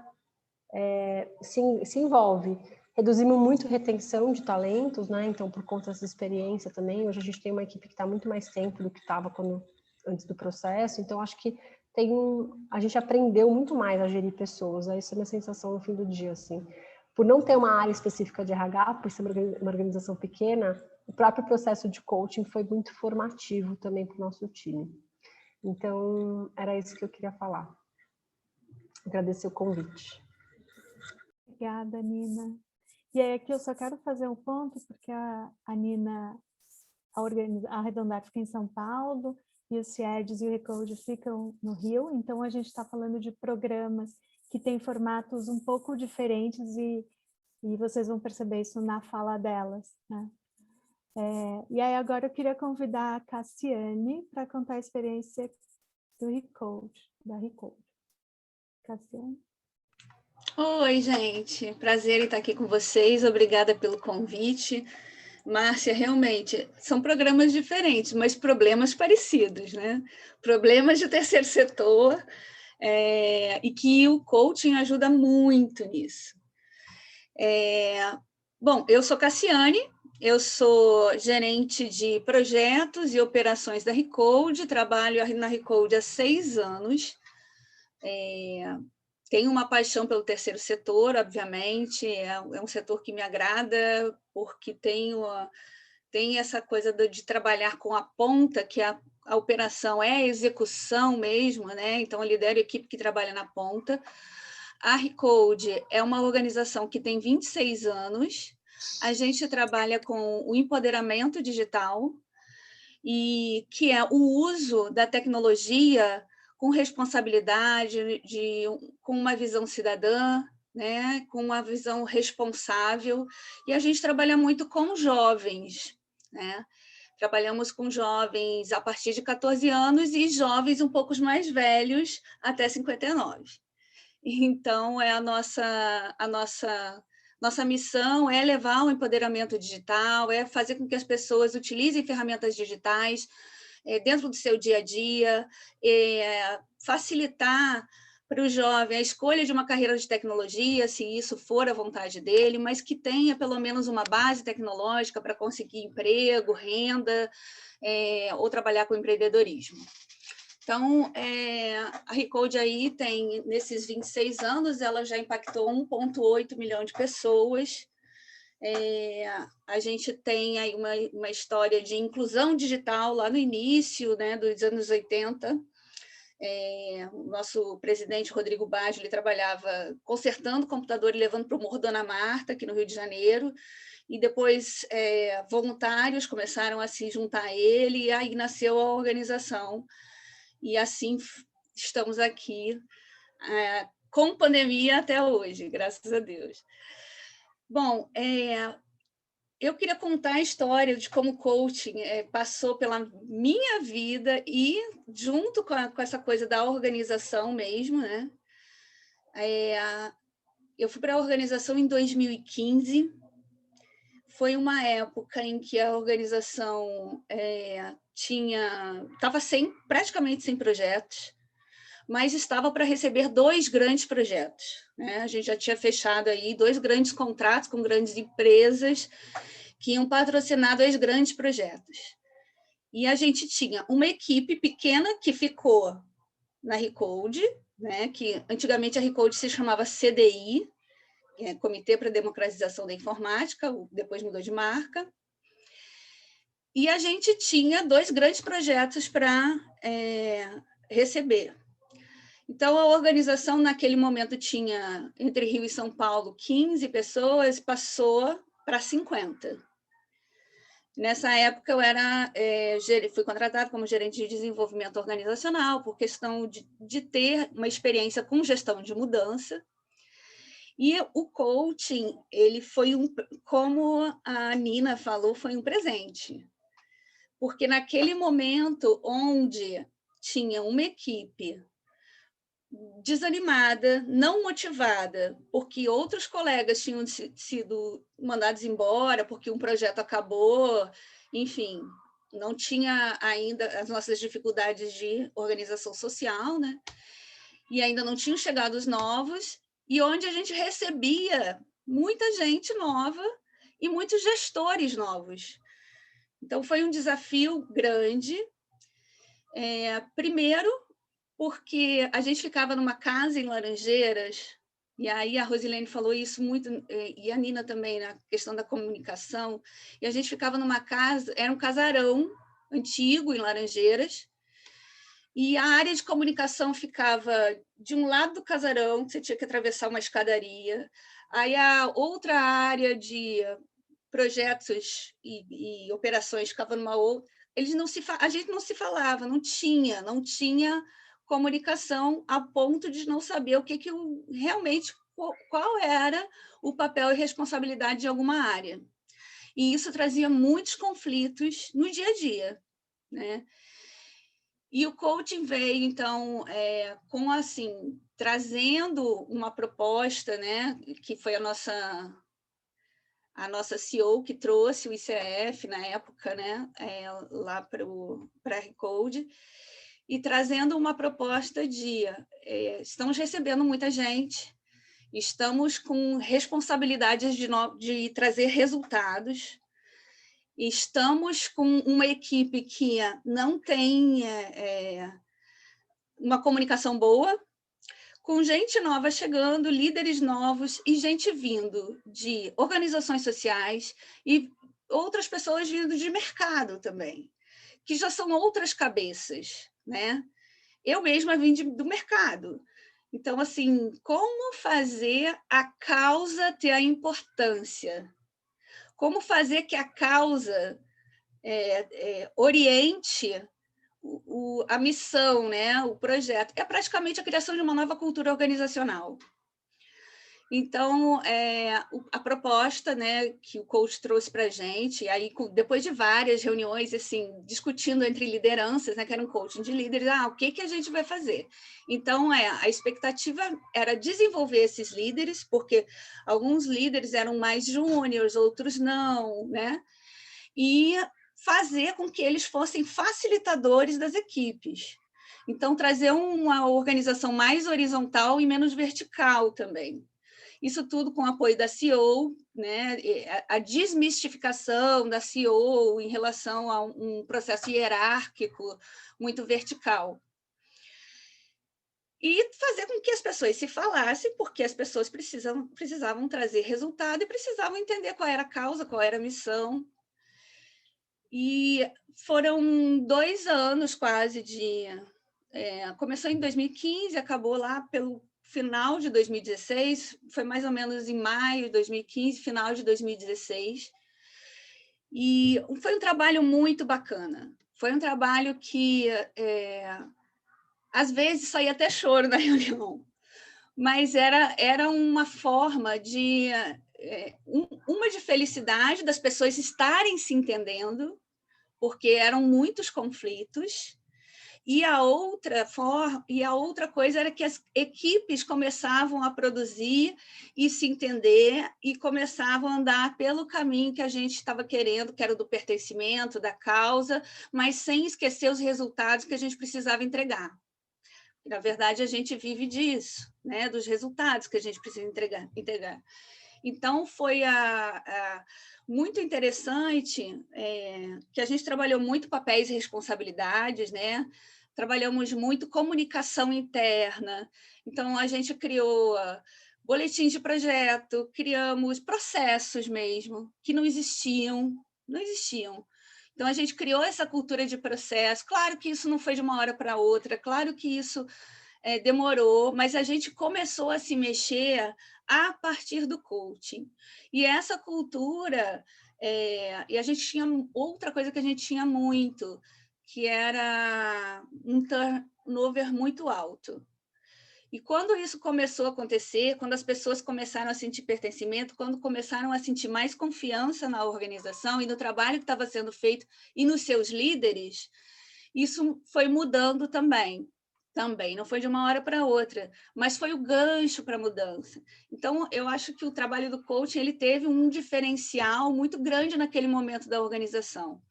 se envolve. reduzimos muito retenção de talentos, né? Então, por conta dessa experiência também, hoje a gente tem uma equipe que está muito mais tempo do que estava antes do processo, então acho que a gente aprendeu muito mais a gerir pessoas, essa é a minha sensação no fim do dia, assim. Por não ter uma área específica de RH, por ser uma organização pequena, o próprio processo de coaching foi muito formativo também para o nosso time. Então, era isso que eu queria falar. Agradecer o convite. Obrigada, Nina. E aí aqui eu só quero fazer um ponto, porque a Nina, a Arredondar fica em São Paulo, e o CIEDES e o Recode ficam no Rio, então a gente está falando de programas que têm formatos um pouco diferentes e vocês vão perceber isso na fala delas, né? E aí agora eu queria convidar a Cassiane para contar a experiência do Recode, da Recode. Cassiane? Oi, gente. Prazer em estar aqui com vocês. Obrigada pelo convite. Márcia, realmente, são programas diferentes, mas problemas parecidos, né? Problemas de terceiro setor, e que o coaching ajuda muito nisso. Bom, eu sou Cassiane, eu sou gerente de projetos e operações da Recode, trabalho na Recode há 6 anos. Tenho uma paixão pelo terceiro setor, obviamente, é um setor que me agrada, porque tem essa coisa de trabalhar com a ponta, que a operação é a execução mesmo, né? Então, eu lidero a equipe que trabalha na ponta. A Recode é uma organização que tem 26 anos, a gente trabalha com o empoderamento digital, e que é o uso da tecnologia com responsabilidade, com uma visão cidadã, né, com uma visão responsável, e a gente trabalha muito com jovens, né? Trabalhamos com jovens a partir de 14 anos e jovens um pouco mais velhos, até 59. Então, a nossa missão é levar o empoderamento digital, é fazer com que as pessoas utilizem ferramentas digitais dentro do seu dia a dia, facilitar para o jovem a escolha de uma carreira de tecnologia, se isso for a vontade dele, mas que tenha pelo menos uma base tecnológica para conseguir emprego, renda, ou trabalhar com empreendedorismo. Então, a Recode aí tem, nesses 26 anos, ela já impactou 1,8 milhão de pessoas. A gente tem aí uma história de inclusão digital lá no início, né, dos anos 80. O nosso presidente, Rodrigo Baggio, ele trabalhava consertando o computador e levando para o Morro Dona Marta, aqui no Rio de Janeiro, e depois voluntários começaram a se juntar a ele, e aí nasceu a organização. E assim estamos aqui, com pandemia até hoje, graças a Deus. Bom, eu queria contar a história de como o coaching passou pela minha vida e junto com essa coisa da organização mesmo, né? Eu fui para a organização em 2015, foi uma época em que a organização estava praticamente sem projetos, mas estava para receber 2 grandes projetos, né? A gente já tinha fechado aí 2 grandes contratos com grandes empresas que iam patrocinar 2 grandes projetos. E a gente tinha uma equipe pequena que ficou na Recode, né? Que antigamente a Recode se chamava CDI, Comitê para a Democratização da Informática, depois mudou de marca. E a gente tinha 2 grandes projetos para receber. Então, a organização, naquele momento, tinha, entre Rio e São Paulo, 15 pessoas, passou para 50. Nessa época, eu fui contratada como gerente de desenvolvimento organizacional, por questão de ter uma experiência com gestão de mudança. E o coaching, ele foi como a Nina falou, foi um presente. Porque naquele momento onde tinha uma equipe desanimada, não motivada, porque outros colegas tinham sido mandados embora, porque um projeto acabou, enfim, não tinha ainda as nossas dificuldades de organização social, né? E ainda não tinham chegado os novos, e onde a gente recebia muita gente nova e muitos gestores novos. Então, foi um desafio grande. Primeiro, porque a gente ficava numa casa em Laranjeiras, e aí a Rosilene falou isso muito, e a Nina também, na questão da comunicação, e a gente ficava numa casa, era um casarão antigo em Laranjeiras, e a área de comunicação ficava de um lado do casarão, que você tinha que atravessar uma escadaria, aí a outra área de projetos e operações ficava numa outra. A gente não se falava, não tinha comunicação a ponto de não saber realmente qual era o papel e responsabilidade de alguma área. E isso trazia muitos conflitos no dia a dia, né? E o coaching veio, então, trazendo uma proposta, né, que foi a nossa CEO que trouxe o ICF na época, né, lá para a Recode, e trazendo uma proposta de estamos recebendo muita gente, estamos com responsabilidades de trazer resultados, estamos com uma equipe que não tem uma comunicação boa, com gente nova chegando, líderes novos e gente vindo de organizações sociais e outras pessoas vindo de mercado também, que já são outras cabeças, né? Eu mesma vim do mercado. Então, assim, como fazer a causa ter a importância? Como fazer que a causa oriente a missão, né? O projeto? É praticamente a criação de uma nova cultura organizacional. Então, a proposta, né, que o coach trouxe para a gente, aí, depois de várias reuniões, assim, discutindo entre lideranças, né, que era um coaching de líderes, o que a gente vai fazer? Então, a expectativa era desenvolver esses líderes, porque alguns líderes eram mais júniores, outros não, né? E fazer com que eles fossem facilitadores das equipes. Então, trazer uma organização mais horizontal e menos vertical também. Isso tudo com o apoio da CEO, né? A desmistificação da CEO em relação a um processo hierárquico muito vertical. E fazer com que as pessoas se falassem, porque as pessoas precisavam trazer resultado e precisavam entender qual era a causa, qual era a missão. E foram 2 anos quase de... começou em 2015, acabou lá pelo final de 2016, foi mais ou menos em maio de 2015, final de 2016. E foi um trabalho muito bacana. Foi um trabalho que, às vezes, saía até choro na reunião, mas era uma forma de... uma de felicidade das pessoas estarem se entendendo, porque eram muitos conflitos, e a outra coisa era que as equipes começavam a produzir e se entender e começavam a andar pelo caminho que a gente estava querendo, que era do pertencimento, da causa, mas sem esquecer os resultados que a gente precisava entregar. Na verdade, a gente vive disso, né? Dos resultados que a gente precisa entregar. Então, foi muito interessante que a gente trabalhou muito papéis e responsabilidades, né? Trabalhamos muito comunicação interna. Então, a gente criou boletins de projeto, criamos processos mesmo, que não existiam. Então, a gente criou essa cultura de processo. Claro que isso não foi de uma hora para outra, claro que isso demorou, mas a gente começou a se mexer a partir do coaching. E essa cultura, e a gente tinha outra coisa que a gente tinha muito, que era um turnover muito alto. E quando isso começou a acontecer, quando as pessoas começaram a sentir pertencimento, quando começaram a sentir mais confiança na organização e no trabalho que estava sendo feito e nos seus líderes, isso foi mudando também. Não foi de uma hora para outra, mas foi o gancho para a mudança. Então, eu acho que o trabalho do coaching ele teve um diferencial muito grande naquele momento da organização.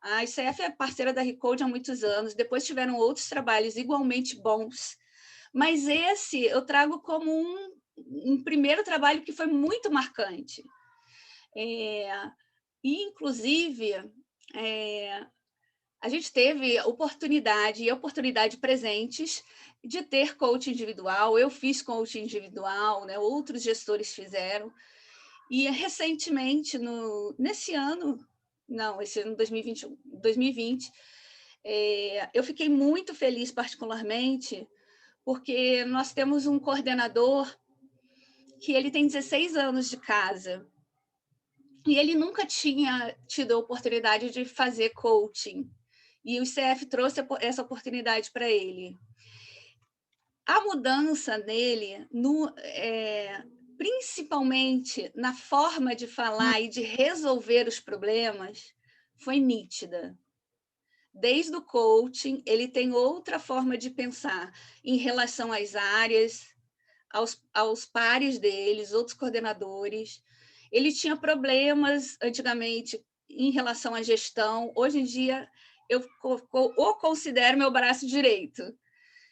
A ICF é parceira da Recode há muitos anos, depois tiveram outros trabalhos igualmente bons, mas esse eu trago como um primeiro trabalho que foi muito marcante. E, inclusive, a gente teve oportunidade presentes de ter coaching individual. Eu fiz coaching individual, né? Outros gestores fizeram. E recentemente, esse ano 2020, eu fiquei muito feliz particularmente, porque nós temos um coordenador que ele tem 16 anos de casa, e ele nunca tinha tido a oportunidade de fazer coaching, e o ICF trouxe essa oportunidade para ele. A mudança nele, principalmente na forma de falar e de resolver os problemas, foi nítida. Desde o coaching, ele tem outra forma de pensar em relação às áreas, aos pares deles, outros coordenadores. Ele tinha problemas antigamente em relação à gestão. Hoje em dia, eu o considero meu braço direito.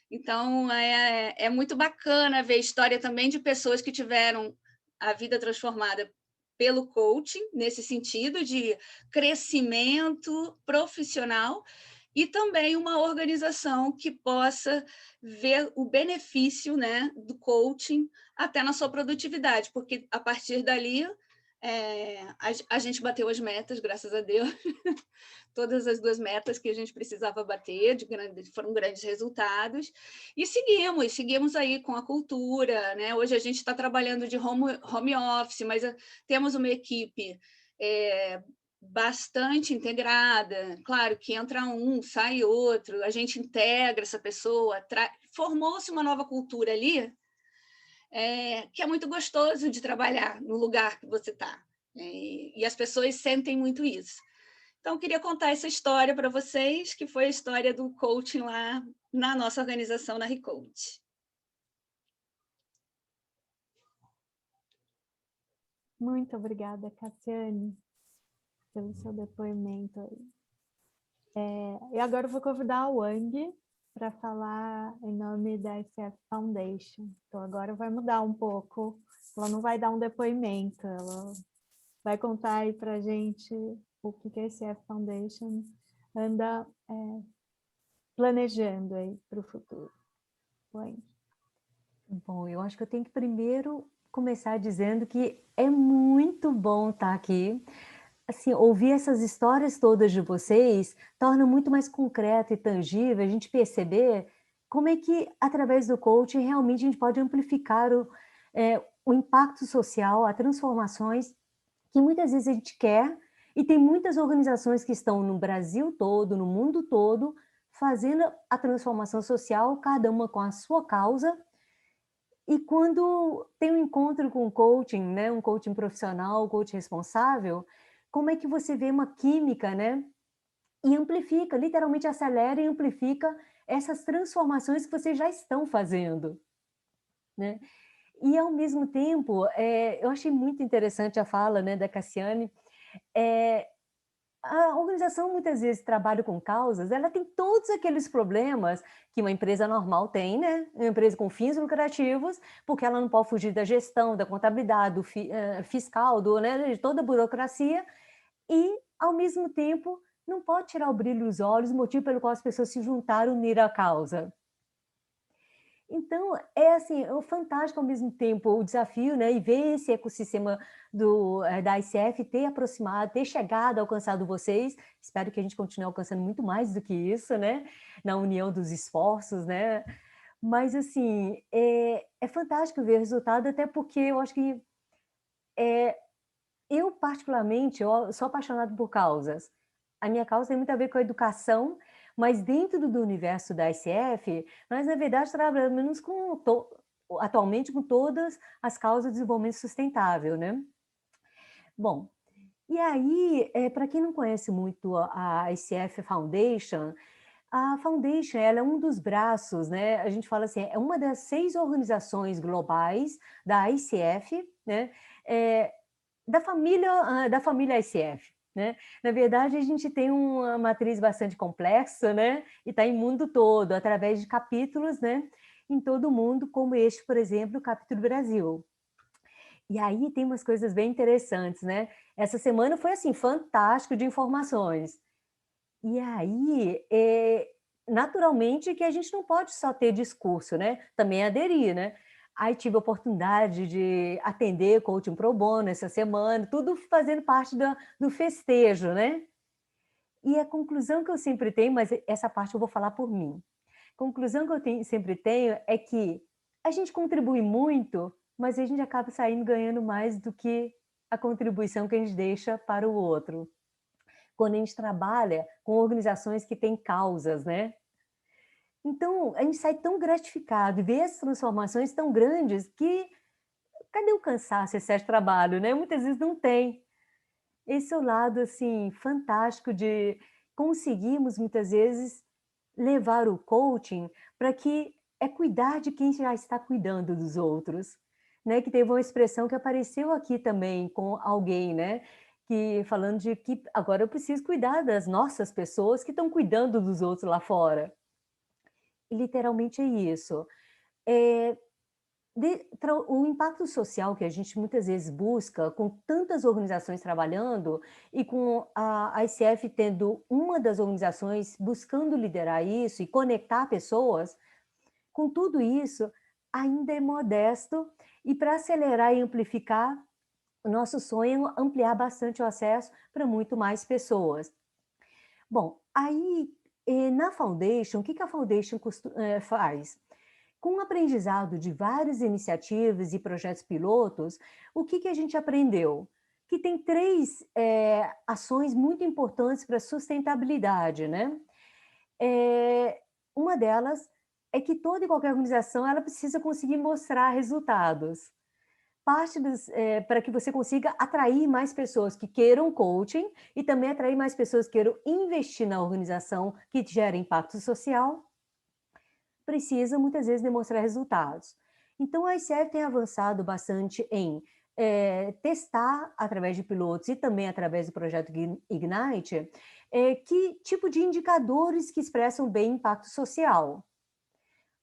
Então, é muito bacana ver a história também de pessoas que tiveram a vida transformada pelo coaching, nesse sentido de crescimento profissional, e também uma organização que possa ver o benefício, né, do coaching até na sua produtividade, porque a partir dali a gente bateu as metas, graças a Deus, todas as 2 metas que a gente precisava bater, foram grandes resultados, e seguimos aí com a cultura, né? Hoje a gente está trabalhando de home office, mas temos uma equipe bastante integrada, claro que entra um, sai outro, a gente integra essa pessoa, formou-se uma nova cultura ali, que é muito gostoso de trabalhar no lugar que você está, e as pessoas sentem muito isso. Então, queria contar essa história para vocês, que foi a história do coaching lá na nossa organização, na Recoach. Muito obrigada, Cassiane, pelo seu depoimento aí. E agora eu vou convidar a Wang para falar em nome da ICF Foundation. Então, agora vai mudar um pouco. Ela não vai dar um depoimento, ela vai contar aí para a gente o que a ICF Foundation anda planejando aí para o futuro. Wang. Bom, eu acho que eu tenho que primeiro começar dizendo que é muito bom estar aqui. Assim, ouvir essas histórias todas de vocês torna muito mais concreto e tangível a gente perceber como é que, através do coaching, realmente a gente pode amplificar o impacto social, as transformações que muitas vezes a gente quer, e tem muitas organizações que estão no Brasil todo, no mundo todo, fazendo a transformação social, cada uma com a sua causa. E quando tem um encontro com um coaching, né, um coaching profissional, um coaching responsável, como é que você vê uma química, né, e amplifica, literalmente acelera e amplifica essas transformações que vocês já estão fazendo, né? E, ao mesmo tempo, eu achei muito interessante a fala, né, da Cassiane. A organização, muitas vezes, trabalha com causas, ela tem todos aqueles problemas que uma empresa normal tem, né? Uma empresa com fins lucrativos, porque ela não pode fugir da gestão, da contabilidade, do fiscal, né, de toda a burocracia, e, ao mesmo tempo, não pode tirar o brilho dos olhos, o motivo pelo qual as pessoas se juntaram, unir a causa. Então, assim, fantástico ao mesmo tempo o desafio, né, e ver esse ecossistema da ICF ter aproximado, ter chegado, alcançado vocês. Espero que a gente continue alcançando muito mais do que isso, né, na união dos esforços, né. Mas, assim, é fantástico ver o resultado, até porque eu acho que eu, particularmente, eu sou apaixonada por causas. A minha causa tem muito a ver com a educação, mas dentro do universo da ICF, nós, na verdade, trabalhamos atualmente com todas as causas de desenvolvimento sustentável, né? Bom, e aí, para quem não conhece muito a ICF Foundation, a Foundation, ela é um dos braços, né? A gente fala assim, é uma das 6 organizações globais da ICF, né? Da família ICF, né? Na verdade, a gente tem uma matriz bastante complexa, né? E está em mundo todo, através de capítulos, né? em todo o mundo, como este, por exemplo, o Capítulo Brasil. E aí tem umas coisas bem interessantes, né? Essa semana foi, assim, fantástico de informações. E aí, naturalmente que a gente não pode só ter discurso, né? Também aderir, né? Aí tive a oportunidade de atender coaching pro bono essa semana, tudo fazendo parte do festejo, né? E a conclusão que eu sempre tenho, mas essa parte eu vou falar por mim. A conclusão que eu sempre tenho é que a gente contribui muito, mas a gente acaba saindo ganhando mais do que a contribuição que a gente deixa para o outro. Quando a gente trabalha com organizações que têm causas, né? Então, a gente sai tão gratificado e vê as transformações tão grandes que cadê o cansaço, excesso de trabalho, né? Muitas vezes não tem. Esse é o lado, assim, fantástico de conseguirmos, muitas vezes, levar o coaching para que é cuidar de quem já está cuidando dos outros, né? Que teve uma expressão que apareceu aqui também com alguém, né? Que falando de que agora eu preciso cuidar das nossas pessoas que estão cuidando dos outros lá fora. E literalmente é isso. O impacto social que a gente muitas vezes busca, com tantas organizações trabalhando e com a ICF tendo uma das organizações buscando liderar isso e conectar pessoas, com tudo isso, ainda é modesto e para acelerar e amplificar, o nosso sonho é ampliar bastante o acesso para muito mais pessoas. Bom, aí na Foundation, o que a Foundation faz? Com o aprendizado de várias iniciativas e projetos pilotos, o que a gente aprendeu? Que tem 3 ações muito importantes para a sustentabilidade, né? Uma delas é que toda e qualquer organização ela precisa conseguir mostrar resultados. Parte para que você consiga atrair mais pessoas que queiram coaching e também atrair mais pessoas que queiram investir na organização que gera impacto social, precisa muitas vezes demonstrar resultados. Então, a ICF tem avançado bastante em testar através de pilotos e também através do projeto Ignite, que tipo de indicadores que expressam bem impacto social.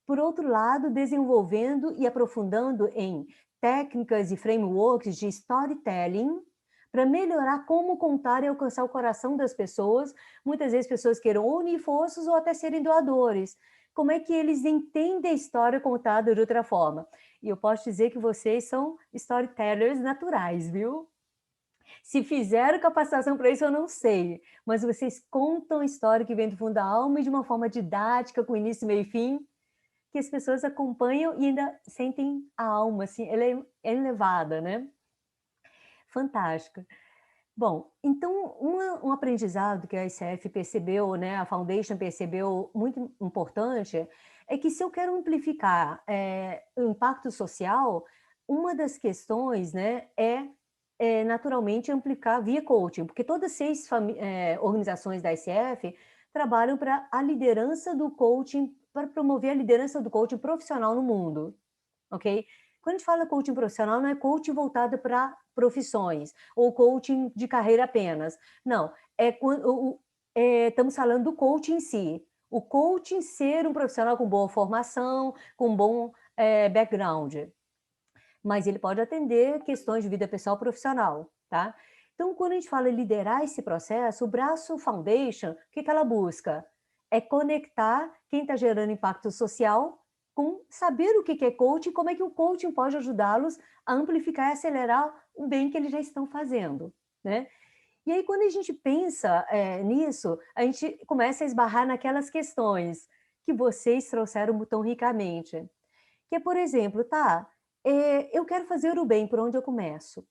Por outro lado, desenvolvendo e aprofundando em técnicas e frameworks de storytelling para melhorar como contar e alcançar o coração das pessoas, muitas vezes pessoas queiram unir forças ou até serem doadores. Como é que eles entendem a história contada de outra forma? E eu posso dizer que vocês são storytellers naturais, viu? Se fizeram capacitação para isso, eu não sei, mas vocês contam a história que vem do fundo da alma e de uma forma didática, com início, meio e fim, que as pessoas acompanham e ainda sentem a alma, assim, ela é elevada, né? Fantástica. Bom, então, um aprendizado que a ICF percebeu, né, a Foundation percebeu muito importante, é que se eu quero amplificar o impacto social, uma das questões, né, naturalmente amplificar via coaching, porque todas 6 organizações da ICF trabalham para a liderança do coaching, para promover a liderança do coaching profissional no mundo, ok? Quando a gente fala coaching profissional, não é coaching voltado para profissões, ou coaching de carreira apenas. Não, estamos falando do coaching em si. O coaching ser um profissional com boa formação, com bom background. Mas ele pode atender questões de vida pessoal e profissional, tá? Então, quando a gente fala em liderar esse processo, o Braço Foundation, o que ela busca? É conectar quem está gerando impacto social com saber o que é coaching e como é que o coaching pode ajudá-los a amplificar e acelerar o bem que eles já estão fazendo, né? E aí, quando a gente pensa nisso, a gente começa a esbarrar naquelas questões que vocês trouxeram tão ricamente. Que é, por exemplo, eu quero fazer o bem, por onde eu começo?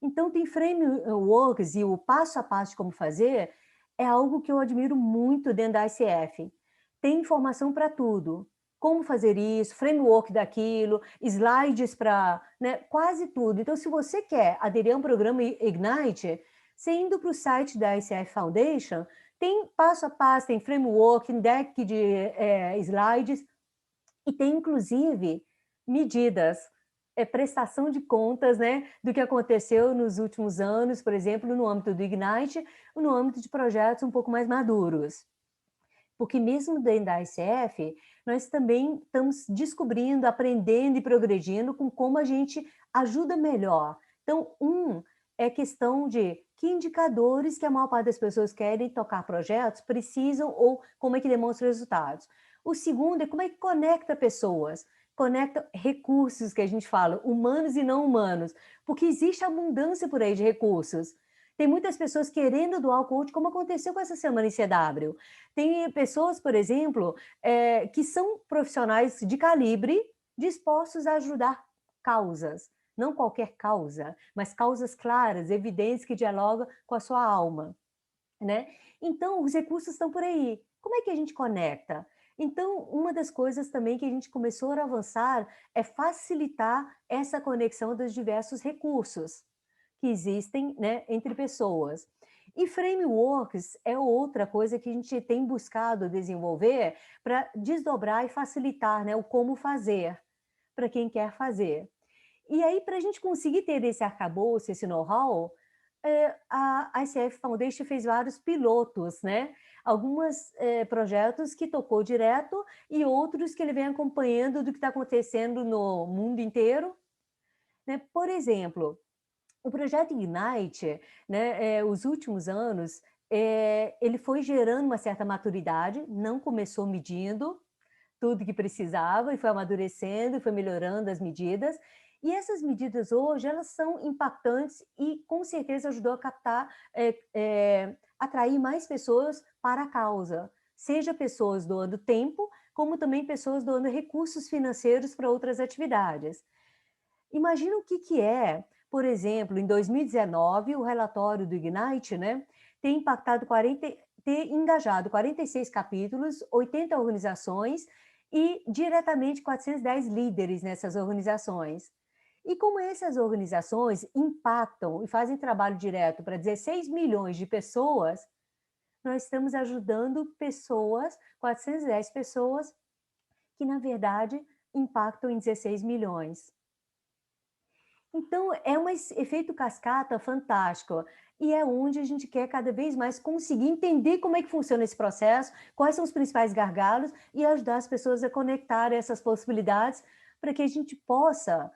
Então, tem frameworks e o passo a passo de como fazer é algo que eu admiro muito dentro da ICF. Tem informação para tudo. Como fazer isso, framework daquilo, slides para quase tudo. Então, se você quer aderir a um programa Ignite, você indo para o site da ICF Foundation, tem passo a passo, tem framework, deck de slides, e tem, inclusive, medidas, prestação de contas, né, do que aconteceu nos últimos anos, por exemplo, no âmbito do Ignite, ou no âmbito de projetos um pouco mais maduros. Porque mesmo dentro da ICF, nós também estamos descobrindo, aprendendo e progredindo com como a gente ajuda melhor. Então, é questão de que indicadores que a maior parte das pessoas querem tocar projetos precisam ou como é que demonstra resultados. O segundo é como é que conecta pessoas, conecta recursos que a gente fala, humanos e não humanos, porque existe abundância por aí de recursos. Tem muitas pessoas querendo doar o coach, como aconteceu com essa semana em CW. Tem pessoas, por exemplo, que são profissionais de calibre dispostos a ajudar causas. Não qualquer causa, mas causas claras, evidentes, que dialogam com a sua alma, né? Então, os recursos estão por aí. Como é que a gente conecta? Então, uma das coisas também que a gente começou a avançar é facilitar essa conexão dos diversos recursos que existem, né, entre pessoas. E frameworks é outra coisa que a gente tem buscado desenvolver para desdobrar e facilitar, né, o como fazer para quem quer fazer. E aí, para a gente conseguir ter esse arcabouço, esse know-how, a ICF Foundation fez vários pilotos, né? Alguns projetos que tocou direto e outros que ele vem acompanhando do que está acontecendo no mundo inteiro, né? Por exemplo, o projeto Ignite, né, os últimos anos, ele foi gerando uma certa maturidade, não começou medindo tudo que precisava e foi amadurecendo, foi melhorando as medidas. E essas medidas hoje, elas são impactantes e com certeza ajudou a captar, atrair mais pessoas para a causa, seja pessoas doando tempo, como também pessoas doando recursos financeiros para outras atividades. Imagina o que é, por exemplo, em 2019, o relatório do Ignite, né, ter engajado 46 capítulos, 80 organizações e diretamente 410 líderes nessas organizações. E como essas organizações impactam e fazem trabalho direto para 16 milhões de pessoas, nós estamos ajudando pessoas, 410 pessoas, que na verdade impactam em 16 milhões. Então, é um efeito cascata fantástico e é onde a gente quer cada vez mais conseguir entender como é que funciona esse processo, quais são os principais gargalos e ajudar as pessoas a conectar essas possibilidades para que a gente possa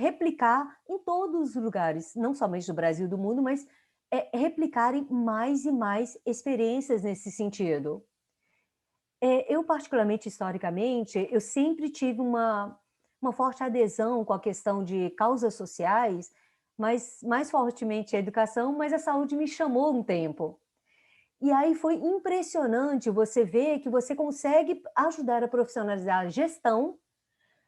replicar em todos os lugares, não somente do Brasil e do mundo, mas replicarem mais e mais experiências nesse sentido. Eu, particularmente, historicamente, eu sempre tive uma forte adesão com a questão de causas sociais, mas mais fortemente a educação, mas a saúde me chamou um tempo. E aí foi impressionante você ver que você consegue ajudar a profissionalizar a gestão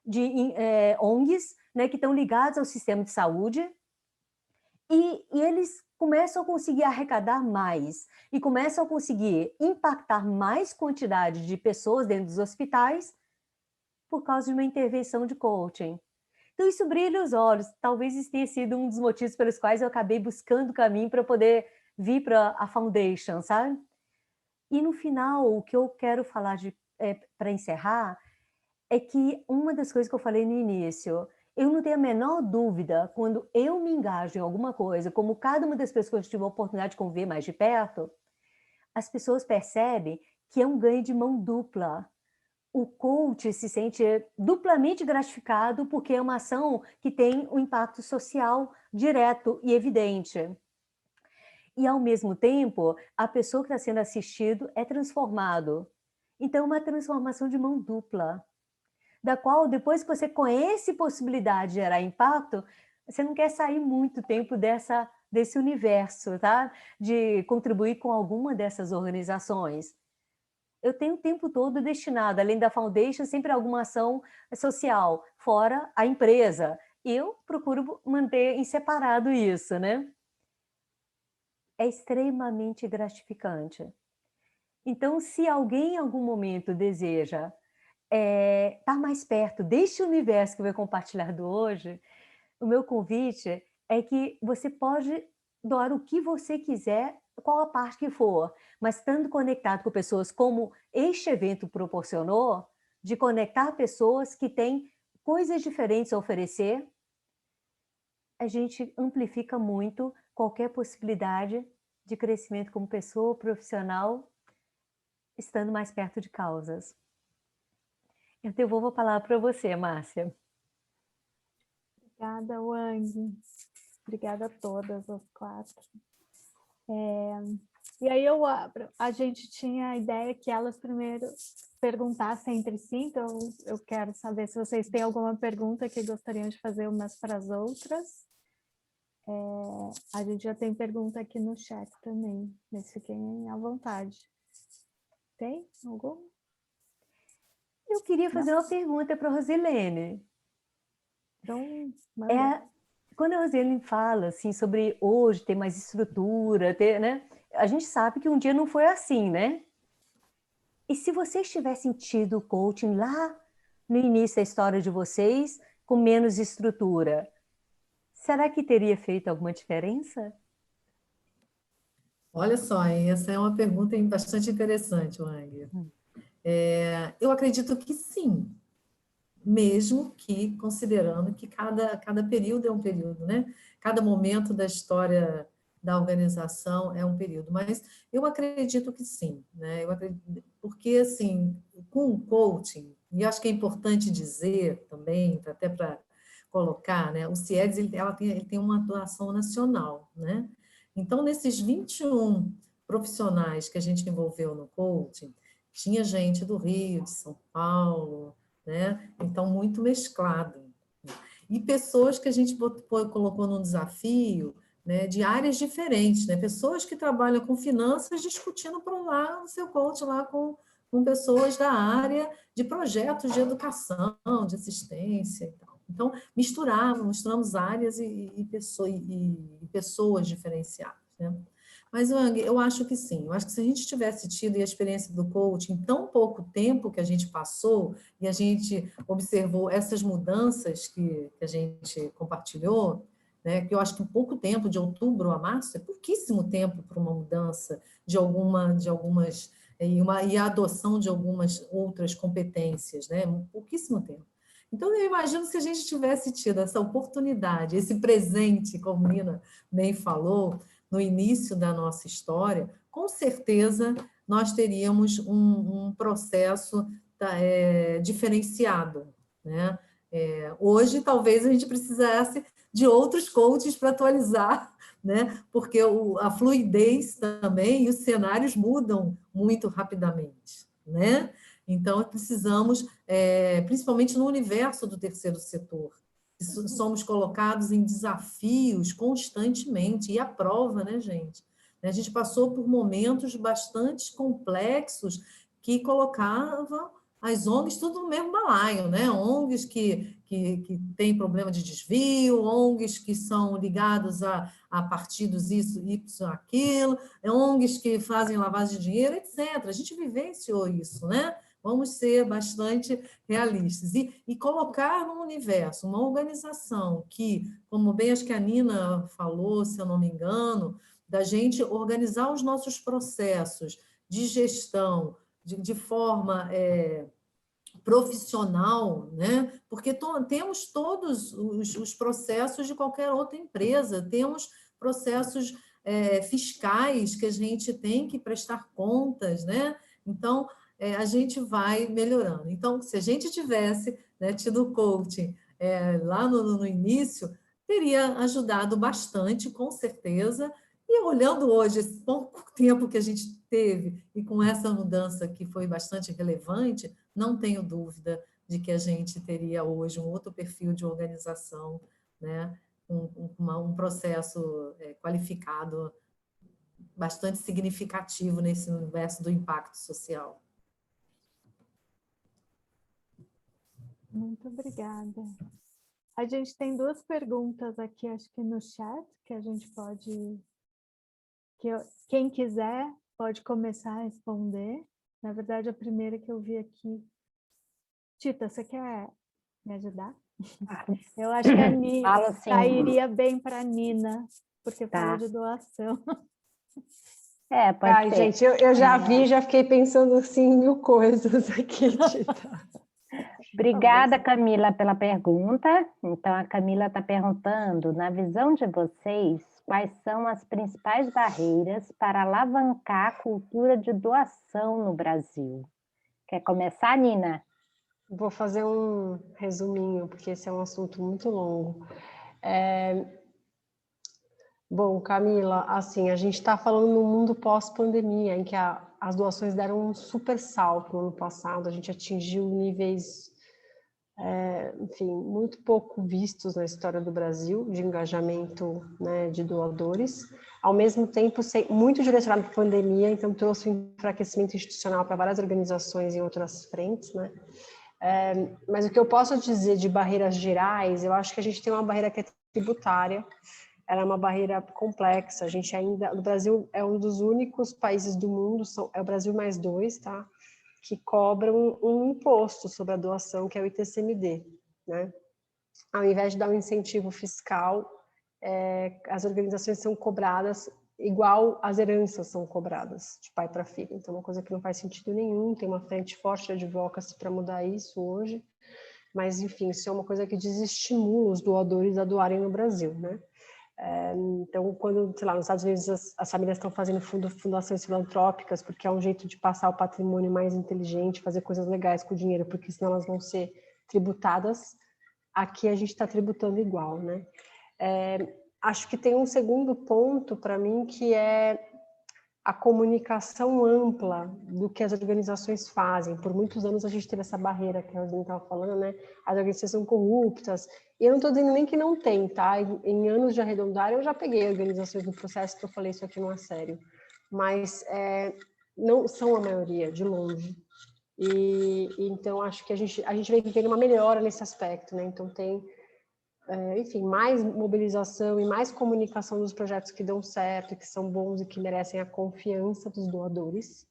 de ONGs, né, que estão ligados ao sistema de saúde, e eles começam a conseguir arrecadar mais e começam a conseguir impactar mais quantidade de pessoas dentro dos hospitais por causa de uma intervenção de coaching. Então, isso brilha os olhos. Talvez isso tenha sido um dos motivos pelos quais eu acabei buscando o caminho para poder vir para a Foundation, sabe? E no final, o que eu quero falar para encerrar é que uma das coisas que eu falei no início, eu não tenho a menor dúvida, quando eu me engajo em alguma coisa, como cada uma das pessoas que eu tive a oportunidade de conviver mais de perto, as pessoas percebem que é um ganho de mão dupla. O coach se sente duplamente gratificado porque é uma ação que tem um impacto social direto e evidente. E, ao mesmo tempo, a pessoa que está sendo assistido é transformado. Então, é uma transformação de mão dupla, da qual, depois que você conhece possibilidade de gerar impacto, você não quer sair muito tempo desse universo, tá? De contribuir com alguma dessas organizações. Eu tenho o tempo todo destinado, além da Foundation, sempre alguma ação social, fora a empresa. Eu procuro manter em separado isso, né? É extremamente gratificante. Então, se alguém em algum momento deseja estar mais perto deste universo que eu vou compartilhar do hoje, o meu convite é que você pode doar o que você quiser, qual a parte que for, mas estando conectado com pessoas como este evento proporcionou, de conectar pessoas que têm coisas diferentes a oferecer, a gente amplifica muito qualquer possibilidade de crescimento como pessoa profissional, estando mais perto de causas. Eu devolvo a palavra para você, Márcia. Obrigada, Wang. Obrigada a todas, as 4. E aí eu abro. A gente tinha a ideia que elas primeiro perguntassem entre si, então eu quero saber se vocês têm alguma pergunta que gostariam de fazer umas para as outras. A gente já tem pergunta aqui no chat também, mas fiquem à vontade. Tem alguma? Eu queria fazer uma pergunta para a Rosilene. Então, manda. Quando a Rosilene fala assim, sobre hoje ter mais estrutura, né? A gente sabe que um dia não foi assim, né? E se vocês tivessem tido o coaching lá no início da história de vocês, com menos estrutura, será que teria feito alguma diferença? Olha só, essa é uma pergunta bastante interessante, Wang. Eu acredito que sim, mesmo que considerando que cada período é um período, né? Cada momento da história da organização é um período, mas eu acredito que sim, né? Porque, assim, com o coaching, e acho que é importante dizer também, até para colocar, né? O CIEDS, ele tem uma atuação nacional, né? Então, nesses 21 profissionais que a gente envolveu no coaching, tinha gente do Rio, de São Paulo, né? Então, muito mesclado. E pessoas que a gente colocou num desafio, né, de áreas diferentes, né? Pessoas que trabalham com finanças discutindo por lá o seu coach lá com pessoas da área de projetos de educação, de assistência e tal. Então, misturamos áreas e pessoas diferenciadas, né? Mas, Wang, eu acho que sim. Eu acho que se a gente tivesse tido a experiência do coaching em tão pouco tempo que a gente passou e a gente observou essas mudanças que a gente compartilhou, né, que eu acho que em pouco tempo, de outubro a março, é pouquíssimo tempo para uma mudança de algumas e a adoção de algumas outras competências, né? Pouquíssimo tempo. Então, eu imagino se a gente tivesse tido essa oportunidade, esse presente, como a Nina bem falou, no início da nossa história, com certeza nós teríamos um processo diferenciado, né? Hoje, talvez a gente precisasse de outros coaches para atualizar, né? Porque a fluidez também e os cenários mudam muito rapidamente, né? Então, precisamos, principalmente no universo do terceiro setor, somos colocados em desafios constantemente, e a prova, né, gente? A gente passou por momentos bastante complexos que colocavam as ONGs tudo no mesmo balaio, né? ONGs que têm problema de desvio, ONGs que são ligados a partidos isso, aquilo, ONGs que fazem lavagem de dinheiro, etc. A gente vivenciou isso, né? Vamos ser bastante realistas. E colocar no universo uma organização que, como bem acho que a Nina falou, se eu não me engano, da gente organizar os nossos processos de gestão de forma profissional, né? Porque temos todos os processos de qualquer outra empresa, temos processos fiscais que a gente tem que prestar contas, né? Então, a gente vai melhorando. Então, se a gente tivesse, né, tido coaching lá no início, teria ajudado bastante, com certeza. E olhando hoje, esse pouco tempo que a gente teve, e com essa mudança que foi bastante relevante, não tenho dúvida de que a gente teria hoje um outro perfil de organização, né? Um processo qualificado bastante significativo nesse universo do impacto social. Muito obrigada. A gente tem 2 perguntas aqui, acho que no chat, que a gente pode... quem quiser pode começar a responder. Na verdade, a primeira que eu vi aqui... Tita, você quer me ajudar? Eu acho que a Nina iria bem para a Nina, porque falou de doação. Pode ser. Gente, eu já vi, já fiquei pensando assim, 1000 coisas aqui, Tita. Obrigada, Camila, pela pergunta. Então, a Camila está perguntando, na visão de vocês, quais são as principais barreiras para alavancar a cultura de doação no Brasil? Quer começar, Nina? Vou fazer um resuminho, porque esse é um assunto muito longo. Bom, Camila, assim, a gente está falando no mundo pós-pandemia, em que as doações deram um super salto no ano passado, a gente atingiu níveis, enfim, muito pouco vistos na história do Brasil, de engajamento, né, de doadores, ao mesmo tempo muito direcionado para a pandemia, então trouxe um enfraquecimento institucional para várias organizações em outras frentes, né? Mas o que eu posso dizer de barreiras gerais, eu acho que a gente tem uma barreira que é tributária. Ela é uma barreira complexa. A gente ainda, no Brasil, é um dos únicos países do mundo, é o Brasil mais 2, tá? Que cobram um imposto sobre a doação, que é o ITCMD, né? Ao invés de dar um incentivo fiscal, as organizações são cobradas igual as heranças são cobradas, de pai para filho. Então, é uma coisa que não faz sentido nenhum, tem uma frente forte de advocacy para mudar isso hoje, mas, enfim, isso é uma coisa que desestimula os doadores a doarem no Brasil, né? Então, quando, sei lá, nos Estados Unidos as famílias estão fazendo fundações filantrópicas, porque é um jeito de passar o patrimônio mais inteligente, fazer coisas legais com o dinheiro, porque senão elas vão ser tributadas, aqui a gente está tributando igual, né? Acho que tem um segundo ponto para mim, que é a comunicação ampla do que as organizações fazem. Por muitos anos a gente teve essa barreira que a Rosine estava falando, né? As organizações são corruptas. E eu não estou dizendo nem que não tem, tá? Em anos de arredondar, eu já peguei organizações no processo que eu falei isso aqui não é sério. Mas não são a maioria, de longe. Então, acho que a gente vem tendo uma melhora nesse aspecto, né? Então, tem... enfim, mais mobilização e mais comunicação dos projetos que dão certo, que são bons e que merecem a confiança dos doadores.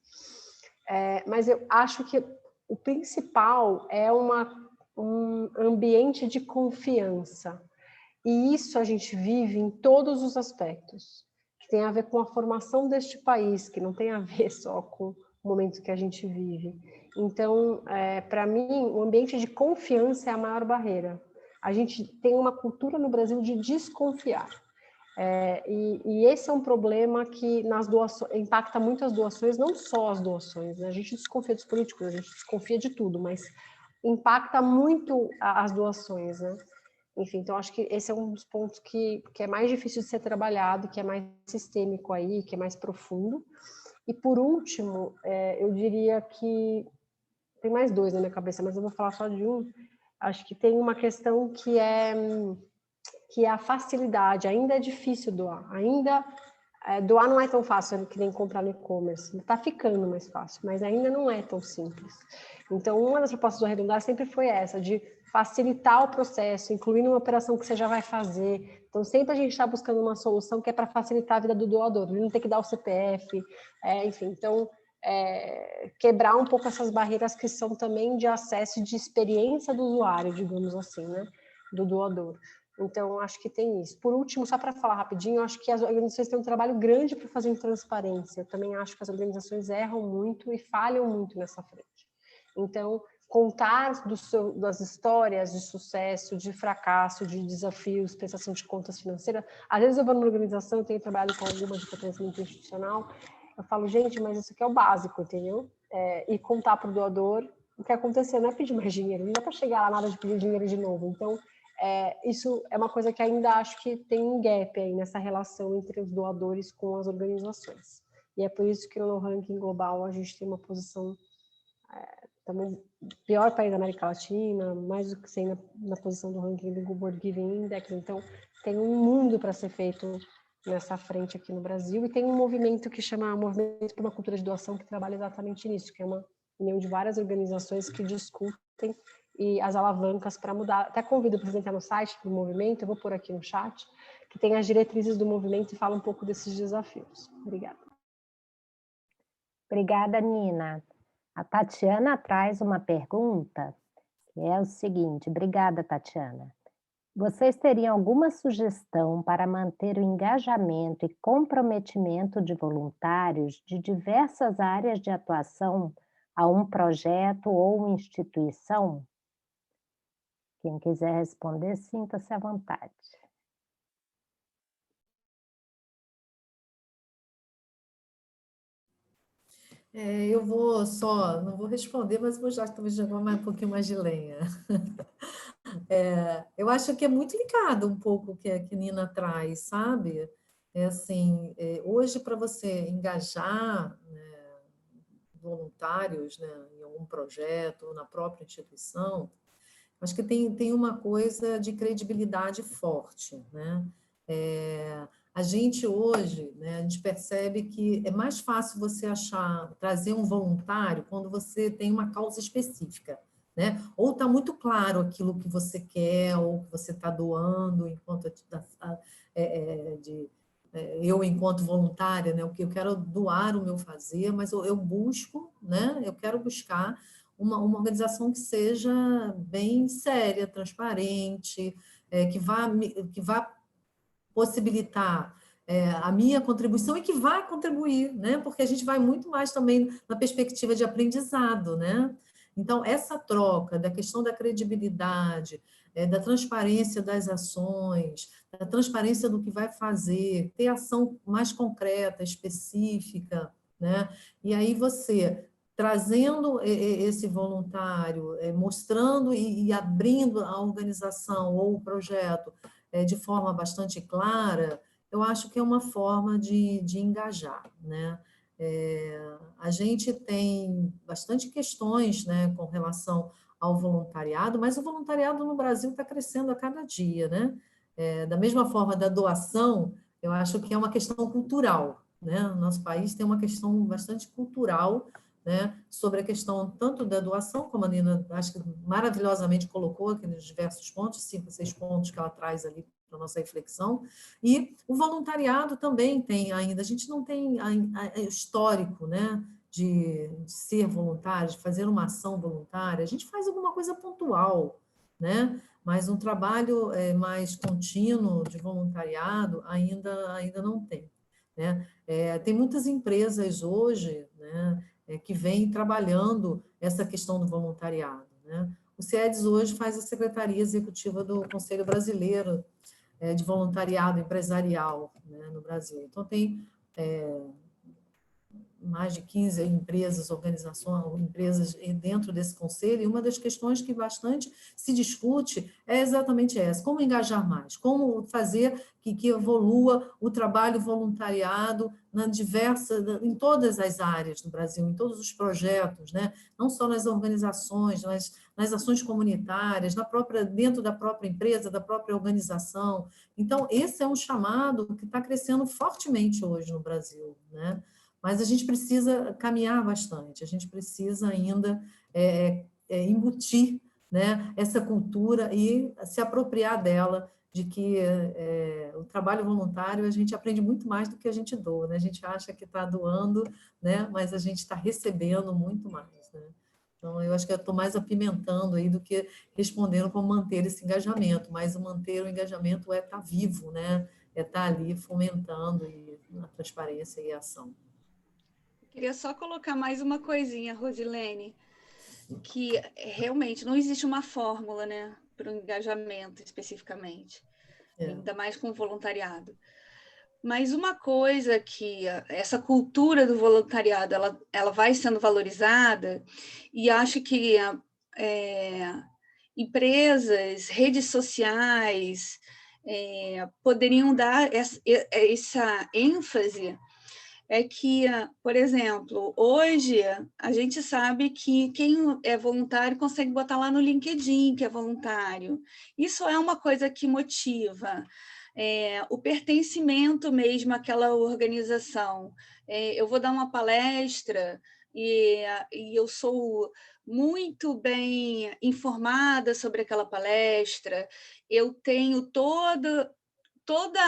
Mas eu acho que o principal é um ambiente de confiança. E isso a gente vive em todos os aspectos, que tem a ver com a formação deste país, que não tem a ver só com o momento que a gente vive. Então, para mim, o ambiente de confiança é a maior barreira. A gente tem uma cultura no Brasil de desconfiar. E esse é um problema que nas doações, impacta muito as doações, não só as doações, né? A gente desconfia dos políticos, a gente desconfia de tudo, mas impacta muito as doações, né? Enfim, então acho que esse é um dos pontos que é mais difícil de ser trabalhado, que é mais sistêmico aí, que é mais profundo. E por último, eu diria que tem mais dois na minha cabeça, mas eu vou falar só de um. Acho que tem uma questão que é a facilidade. Ainda é difícil doar. Doar não é tão fácil que nem comprar no e-commerce. Está ficando mais fácil, mas ainda não é tão simples. Então, uma das propostas do Arredondar sempre foi essa, de facilitar o processo, incluindo uma operação que você já vai fazer. Então, sempre a gente está buscando uma solução que é para facilitar a vida do doador, ele não ter que dar o CPF, enfim. Então, quebrar um pouco essas barreiras que são também de acesso e de experiência do usuário, digamos assim, né, do doador. Então, acho que tem isso. Por último, só para falar rapidinho, acho que as organizações têm um trabalho grande para fazer em transparência. Eu também acho que as organizações erram muito e falham muito nessa frente. Então, contar das histórias de sucesso, de fracasso, de desafios, prestação de contas financeira. Às vezes eu vou numa organização, eu tenho trabalhado com alguma de pertencimento institucional, eu falo, gente, mas isso aqui é o básico, entendeu? E contar para o doador o que aconteceu, não é pedir mais dinheiro, não dá para chegar lá nada de pedir dinheiro de novo. Então, isso é uma coisa que ainda acho que tem um gap aí nessa relação entre os doadores com as organizações. E é por isso que no ranking global a gente tem uma posição também pior país da América Latina, mais do que ser na posição do ranking do World Giving Index. Então, tem um mundo para ser feito nessa frente aqui no Brasil, e tem um movimento que chama Movimento por uma Cultura de Doação, que trabalha exatamente nisso, que é uma união de várias organizações que discutem e as alavancas para mudar. Até convido para entrar no site do movimento, eu vou pôr aqui no chat, que tem as diretrizes do movimento e fala um pouco desses desafios. Obrigada. Obrigada, Nina. A Tatiana traz uma pergunta, que é o seguinte. Obrigada, Tatiana. Vocês teriam alguma sugestão para manter o engajamento e comprometimento de voluntários de diversas áreas de atuação a um projeto ou instituição? Quem quiser responder, sinta-se à vontade. Eu não vou responder, mas vou já talvez jogar mais um pouquinho mais de lenha. Eu acho que é muito ligado um pouco o que a Nina traz, sabe? Hoje, para você engajar, né, voluntários, né, em algum projeto ou na própria instituição, acho que tem uma coisa de credibilidade forte, né? A gente hoje, né, a gente percebe que é mais fácil você trazer um voluntário quando você tem uma causa específica, né? Ou está muito claro aquilo que você quer, ou que você está doando, eu, enquanto voluntária, né, o que eu quero doar o meu fazer, mas eu busco, né, eu quero buscar uma organização que seja bem séria, transparente, que vá possibilitar a minha contribuição e que vai contribuir, né? Porque a gente vai muito mais também na perspectiva de aprendizado, né? Então, essa troca da questão da credibilidade, da transparência das ações, da transparência do que vai fazer, ter ação mais concreta, específica, né? E aí você trazendo esse voluntário, mostrando e abrindo a organização ou o projeto de forma bastante clara, eu acho que é uma forma de engajar, né? A gente tem bastante questões, né, com relação ao voluntariado, mas o voluntariado no Brasil está crescendo a cada dia, né? Da mesma forma da doação, eu acho que é uma questão cultural, né? O nosso país tem uma questão bastante cultural, né, sobre a questão tanto da doação, como a Nina, acho que maravilhosamente colocou aqui nos diversos pontos, 5, 6 pontos que ela traz ali para a nossa reflexão, e o voluntariado também tem ainda, a gente não tem histórico, né, de ser voluntário, de fazer uma ação voluntária, a gente faz alguma coisa pontual, né, mas um trabalho mais contínuo de voluntariado ainda não tem, né. Tem muitas empresas hoje, né, que vêm trabalhando essa questão do voluntariado, né. O CIEDES hoje faz a Secretaria Executiva do Conselho Brasileiro de Voluntariado Empresarial, né, no Brasil. Então, tem mais de 15 empresas, organizações, empresas dentro desse conselho, e uma das questões que bastante se discute é exatamente essa: como engajar mais, como fazer que evolua o trabalho voluntariado em todas as áreas do Brasil, em todos os projetos, né? Não só nas organizações, mas nas ações comunitárias, dentro da própria empresa, da própria organização. Então, esse é um chamado que está crescendo fortemente hoje no Brasil, né? Mas a gente precisa caminhar bastante, a gente precisa ainda embutir, né, essa cultura e se apropriar dela, de que o trabalho voluntário a gente aprende muito mais do que a gente doa, né? A gente acha que está doando, né, mas a gente está recebendo muito mais, né? Então, eu acho que eu estou mais apimentando aí do que respondendo como manter esse engajamento, mas manter o engajamento estar vivo, né? Estar ali fomentando a transparência e a ação. Queria só colocar mais uma coisinha, Rosilene, que realmente não existe uma fórmula, né, para o engajamento especificamente, ainda mais com o voluntariado. Mas uma coisa que essa cultura do voluntariado ela vai sendo valorizada, e acho que empresas, redes sociais poderiam dar essa ênfase. É que, por exemplo, hoje a gente sabe que quem é voluntário consegue botar lá no LinkedIn que é voluntário. Isso é uma coisa que motiva. O pertencimento mesmo àquela organização. Eu vou dar uma palestra e eu sou muito bem informada sobre aquela palestra, eu tenho toda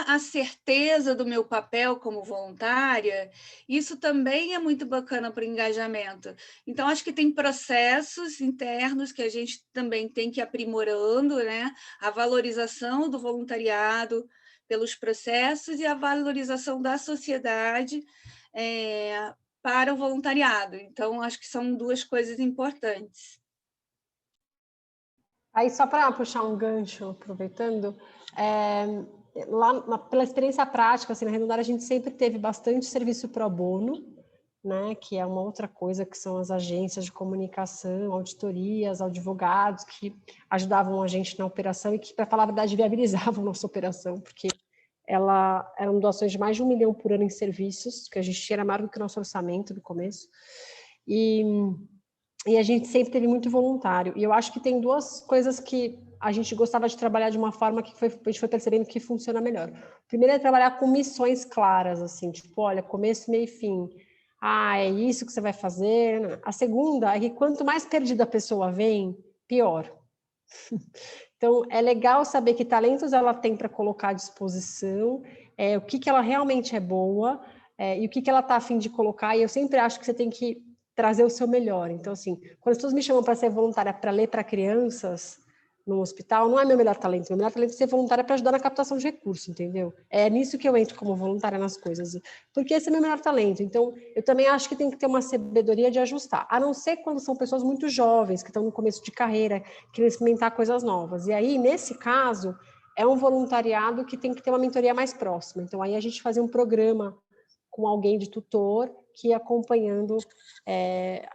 a certeza do meu papel como voluntária, isso também é muito bacana para o engajamento. Então, acho que tem processos internos que a gente também tem que ir aprimorando, né? A valorização do voluntariado pelos processos e a valorização da sociedade para o voluntariado. Então, acho que são duas coisas importantes. Aí, só para puxar um gancho, aproveitando, pela experiência prática, assim, na Redundar, a gente sempre teve bastante serviço pro bono, né, que é uma outra coisa, que são as agências de comunicação, auditorias, advogados, que ajudavam a gente na operação e que, para falar a verdade, viabilizavam nossa operação, porque eram doações de mais de 1 milhão por ano em serviços, que a gente tinha, era maior do que o nosso orçamento no começo, e a gente sempre teve muito voluntário. E eu acho que tem duas coisas que a gente gostava de trabalhar de uma forma que a gente foi percebendo que funciona melhor. O primeiro é trabalhar com missões claras, assim, tipo, olha, começo, meio e fim. Ah, é isso que você vai fazer. A segunda é que quanto mais perdida a pessoa vem, pior. Então, é legal saber que talentos ela tem para colocar à disposição, o que ela realmente é boa, e o que ela está a fim de colocar. E eu sempre acho que você tem que trazer o seu melhor. Então, assim, quando as pessoas me chamam para ser voluntária para ler para crianças no hospital, não é meu melhor talento. Meu melhor talento é ser voluntária para ajudar na captação de recursos, entendeu? É nisso que eu entro como voluntária nas coisas, porque esse é meu melhor talento. Então, eu também acho que tem que ter uma sabedoria de ajustar, a não ser quando são pessoas muito jovens, que estão no começo de carreira, querem experimentar coisas novas. E aí, nesse caso, é um voluntariado que tem que ter uma mentoria mais próxima. Então, aí a gente fazia um programa com alguém de tutor que ia acompanhando,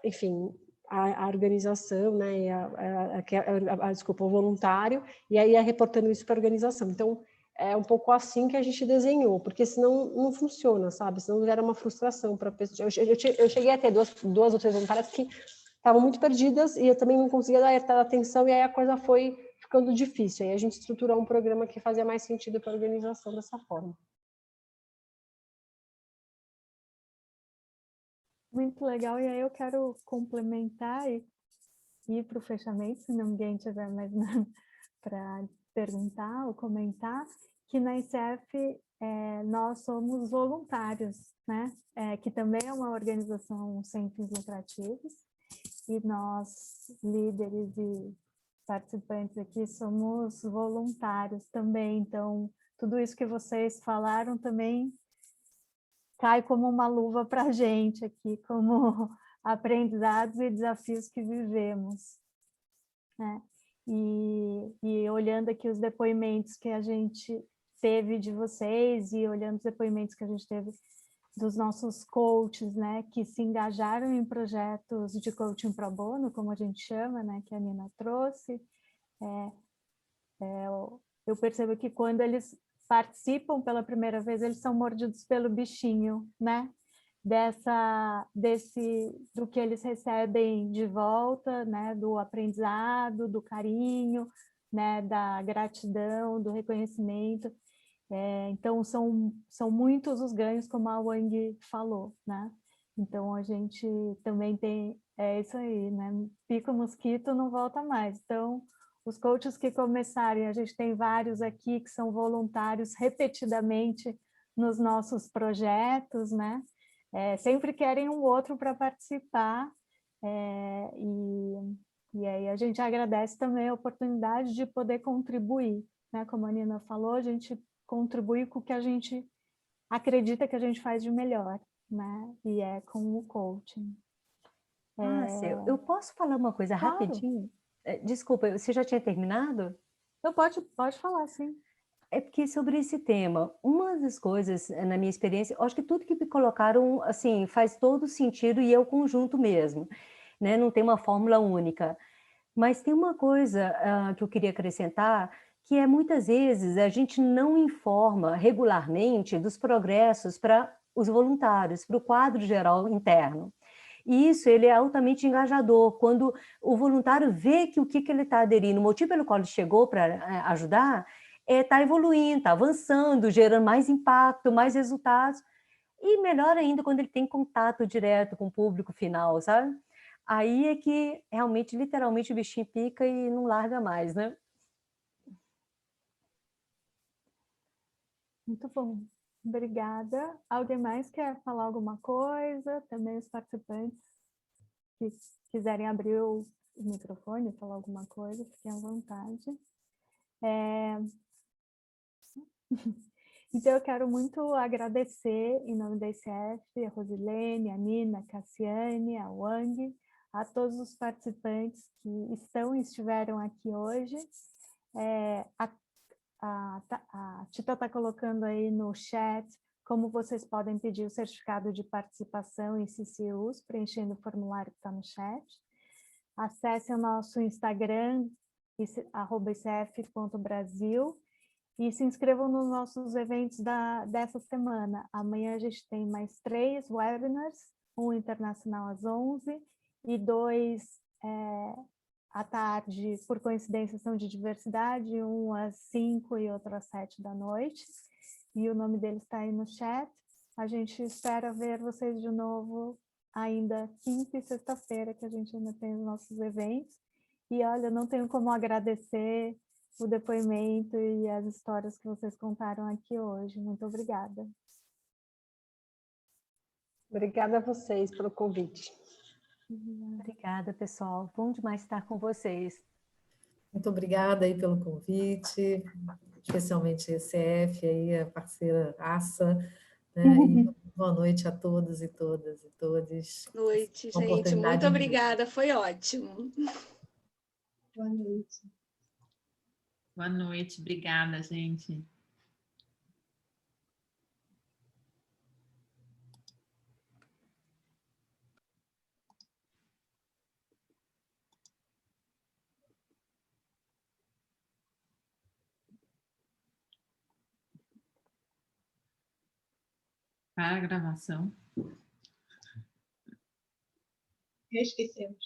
enfim, a organização, né, desculpa, o voluntário, e aí ia reportando isso para a organização. Então, é um pouco assim que a gente desenhou, porque senão não funciona, sabe? Senão gera uma frustração para a pessoa. Eu cheguei a ter duas ou três voluntárias que estavam muito perdidas e eu também não conseguia dar atenção, e aí a coisa foi ficando difícil. Aí a gente estruturou um programa que fazia mais sentido para a organização dessa forma. Muito legal, e aí eu quero complementar e ir para o fechamento, se ninguém tiver mais nada para perguntar ou comentar, que na ICF nós somos voluntários, né? Que também é uma organização sem fins lucrativos, e nós, líderes e participantes aqui, somos voluntários também, então tudo isso que vocês falaram também cai como uma luva para a gente aqui, como aprendizados e desafios que vivemos, né? E olhando aqui os depoimentos que a gente teve de vocês e olhando os depoimentos que a gente teve dos nossos coaches, né, que se engajaram em projetos de coaching pro bono, como a gente chama, né, que a Nina trouxe, eu percebo que quando eles participam pela primeira vez, eles são mordidos pelo bichinho, né? Do que eles recebem de volta, né? Do aprendizado, do carinho, né? Da gratidão, do reconhecimento. Então, são muitos os ganhos, como a Wang falou, né? Então, a gente também tem, isso aí, né? Pica o mosquito, não volta mais. Então, os coaches que começarem, a gente tem vários aqui que são voluntários repetidamente nos nossos projetos, né? Sempre querem um outro para participar, e aí a gente agradece também a oportunidade de poder contribuir, né? Como a Nina falou, a gente contribui com o que a gente acredita que a gente faz de melhor, né? E é com o coaching. Márcia, eu posso falar uma coisa Claro. rapidinho? Desculpa, você já tinha terminado? Então pode falar, sim. É porque sobre esse tema, uma das coisas, na minha experiência, eu acho que tudo que me colocaram, assim, faz todo sentido e é o conjunto mesmo, né? Não tem uma fórmula única. Mas tem uma coisa que eu queria acrescentar, que é muitas vezes a gente não informa regularmente dos progressos para os voluntários, para o quadro geral interno. E isso ele é altamente engajador, quando o voluntário vê que o que ele está aderindo, o motivo pelo qual ele chegou para ajudar, está evoluindo, está avançando, gerando mais impacto, mais resultados, e melhor ainda quando ele tem contato direto com o público final, sabe? Aí é que realmente, literalmente, o bichinho pica e não larga mais, né? Muito bom. Obrigada. Alguém mais quer falar alguma coisa? Também os participantes que quiserem abrir o microfone, falar alguma coisa, fiquem à vontade. Então, eu quero muito agradecer, em nome da ICF, a Rosilene, a Nina, a Cassiane, a Wang, a todos os participantes que estão e estiveram aqui hoje. A Tita está colocando aí no chat como vocês podem pedir o certificado de participação em CCUs, preenchendo o formulário que está no chat. Acesse o nosso Instagram, @icf.brasil, e se inscrevam nos nossos eventos dessa semana. Amanhã a gente tem mais 3 webinars, um internacional às 11 e 2 à tarde, por coincidência, são de diversidade, um às 5 e outro às 7 da noite. E o nome dele está aí no chat. A gente espera ver vocês de novo ainda quinta e sexta-feira, que a gente ainda tem os nossos eventos. E olha, não tenho como agradecer o depoimento e as histórias que vocês contaram aqui hoje. Muito obrigada. Obrigada a vocês pelo convite. Obrigada, pessoal. Bom demais estar com vocês. Muito obrigada aí pelo convite, especialmente a ECF, aí, a parceira Aça, né? E boa noite a todos e todas e todos. Noite, Uma gente. oportunidade Muito obrigada, foi ótimo. Boa noite. Boa noite, obrigada, gente. Para a gravação. Esquecemos.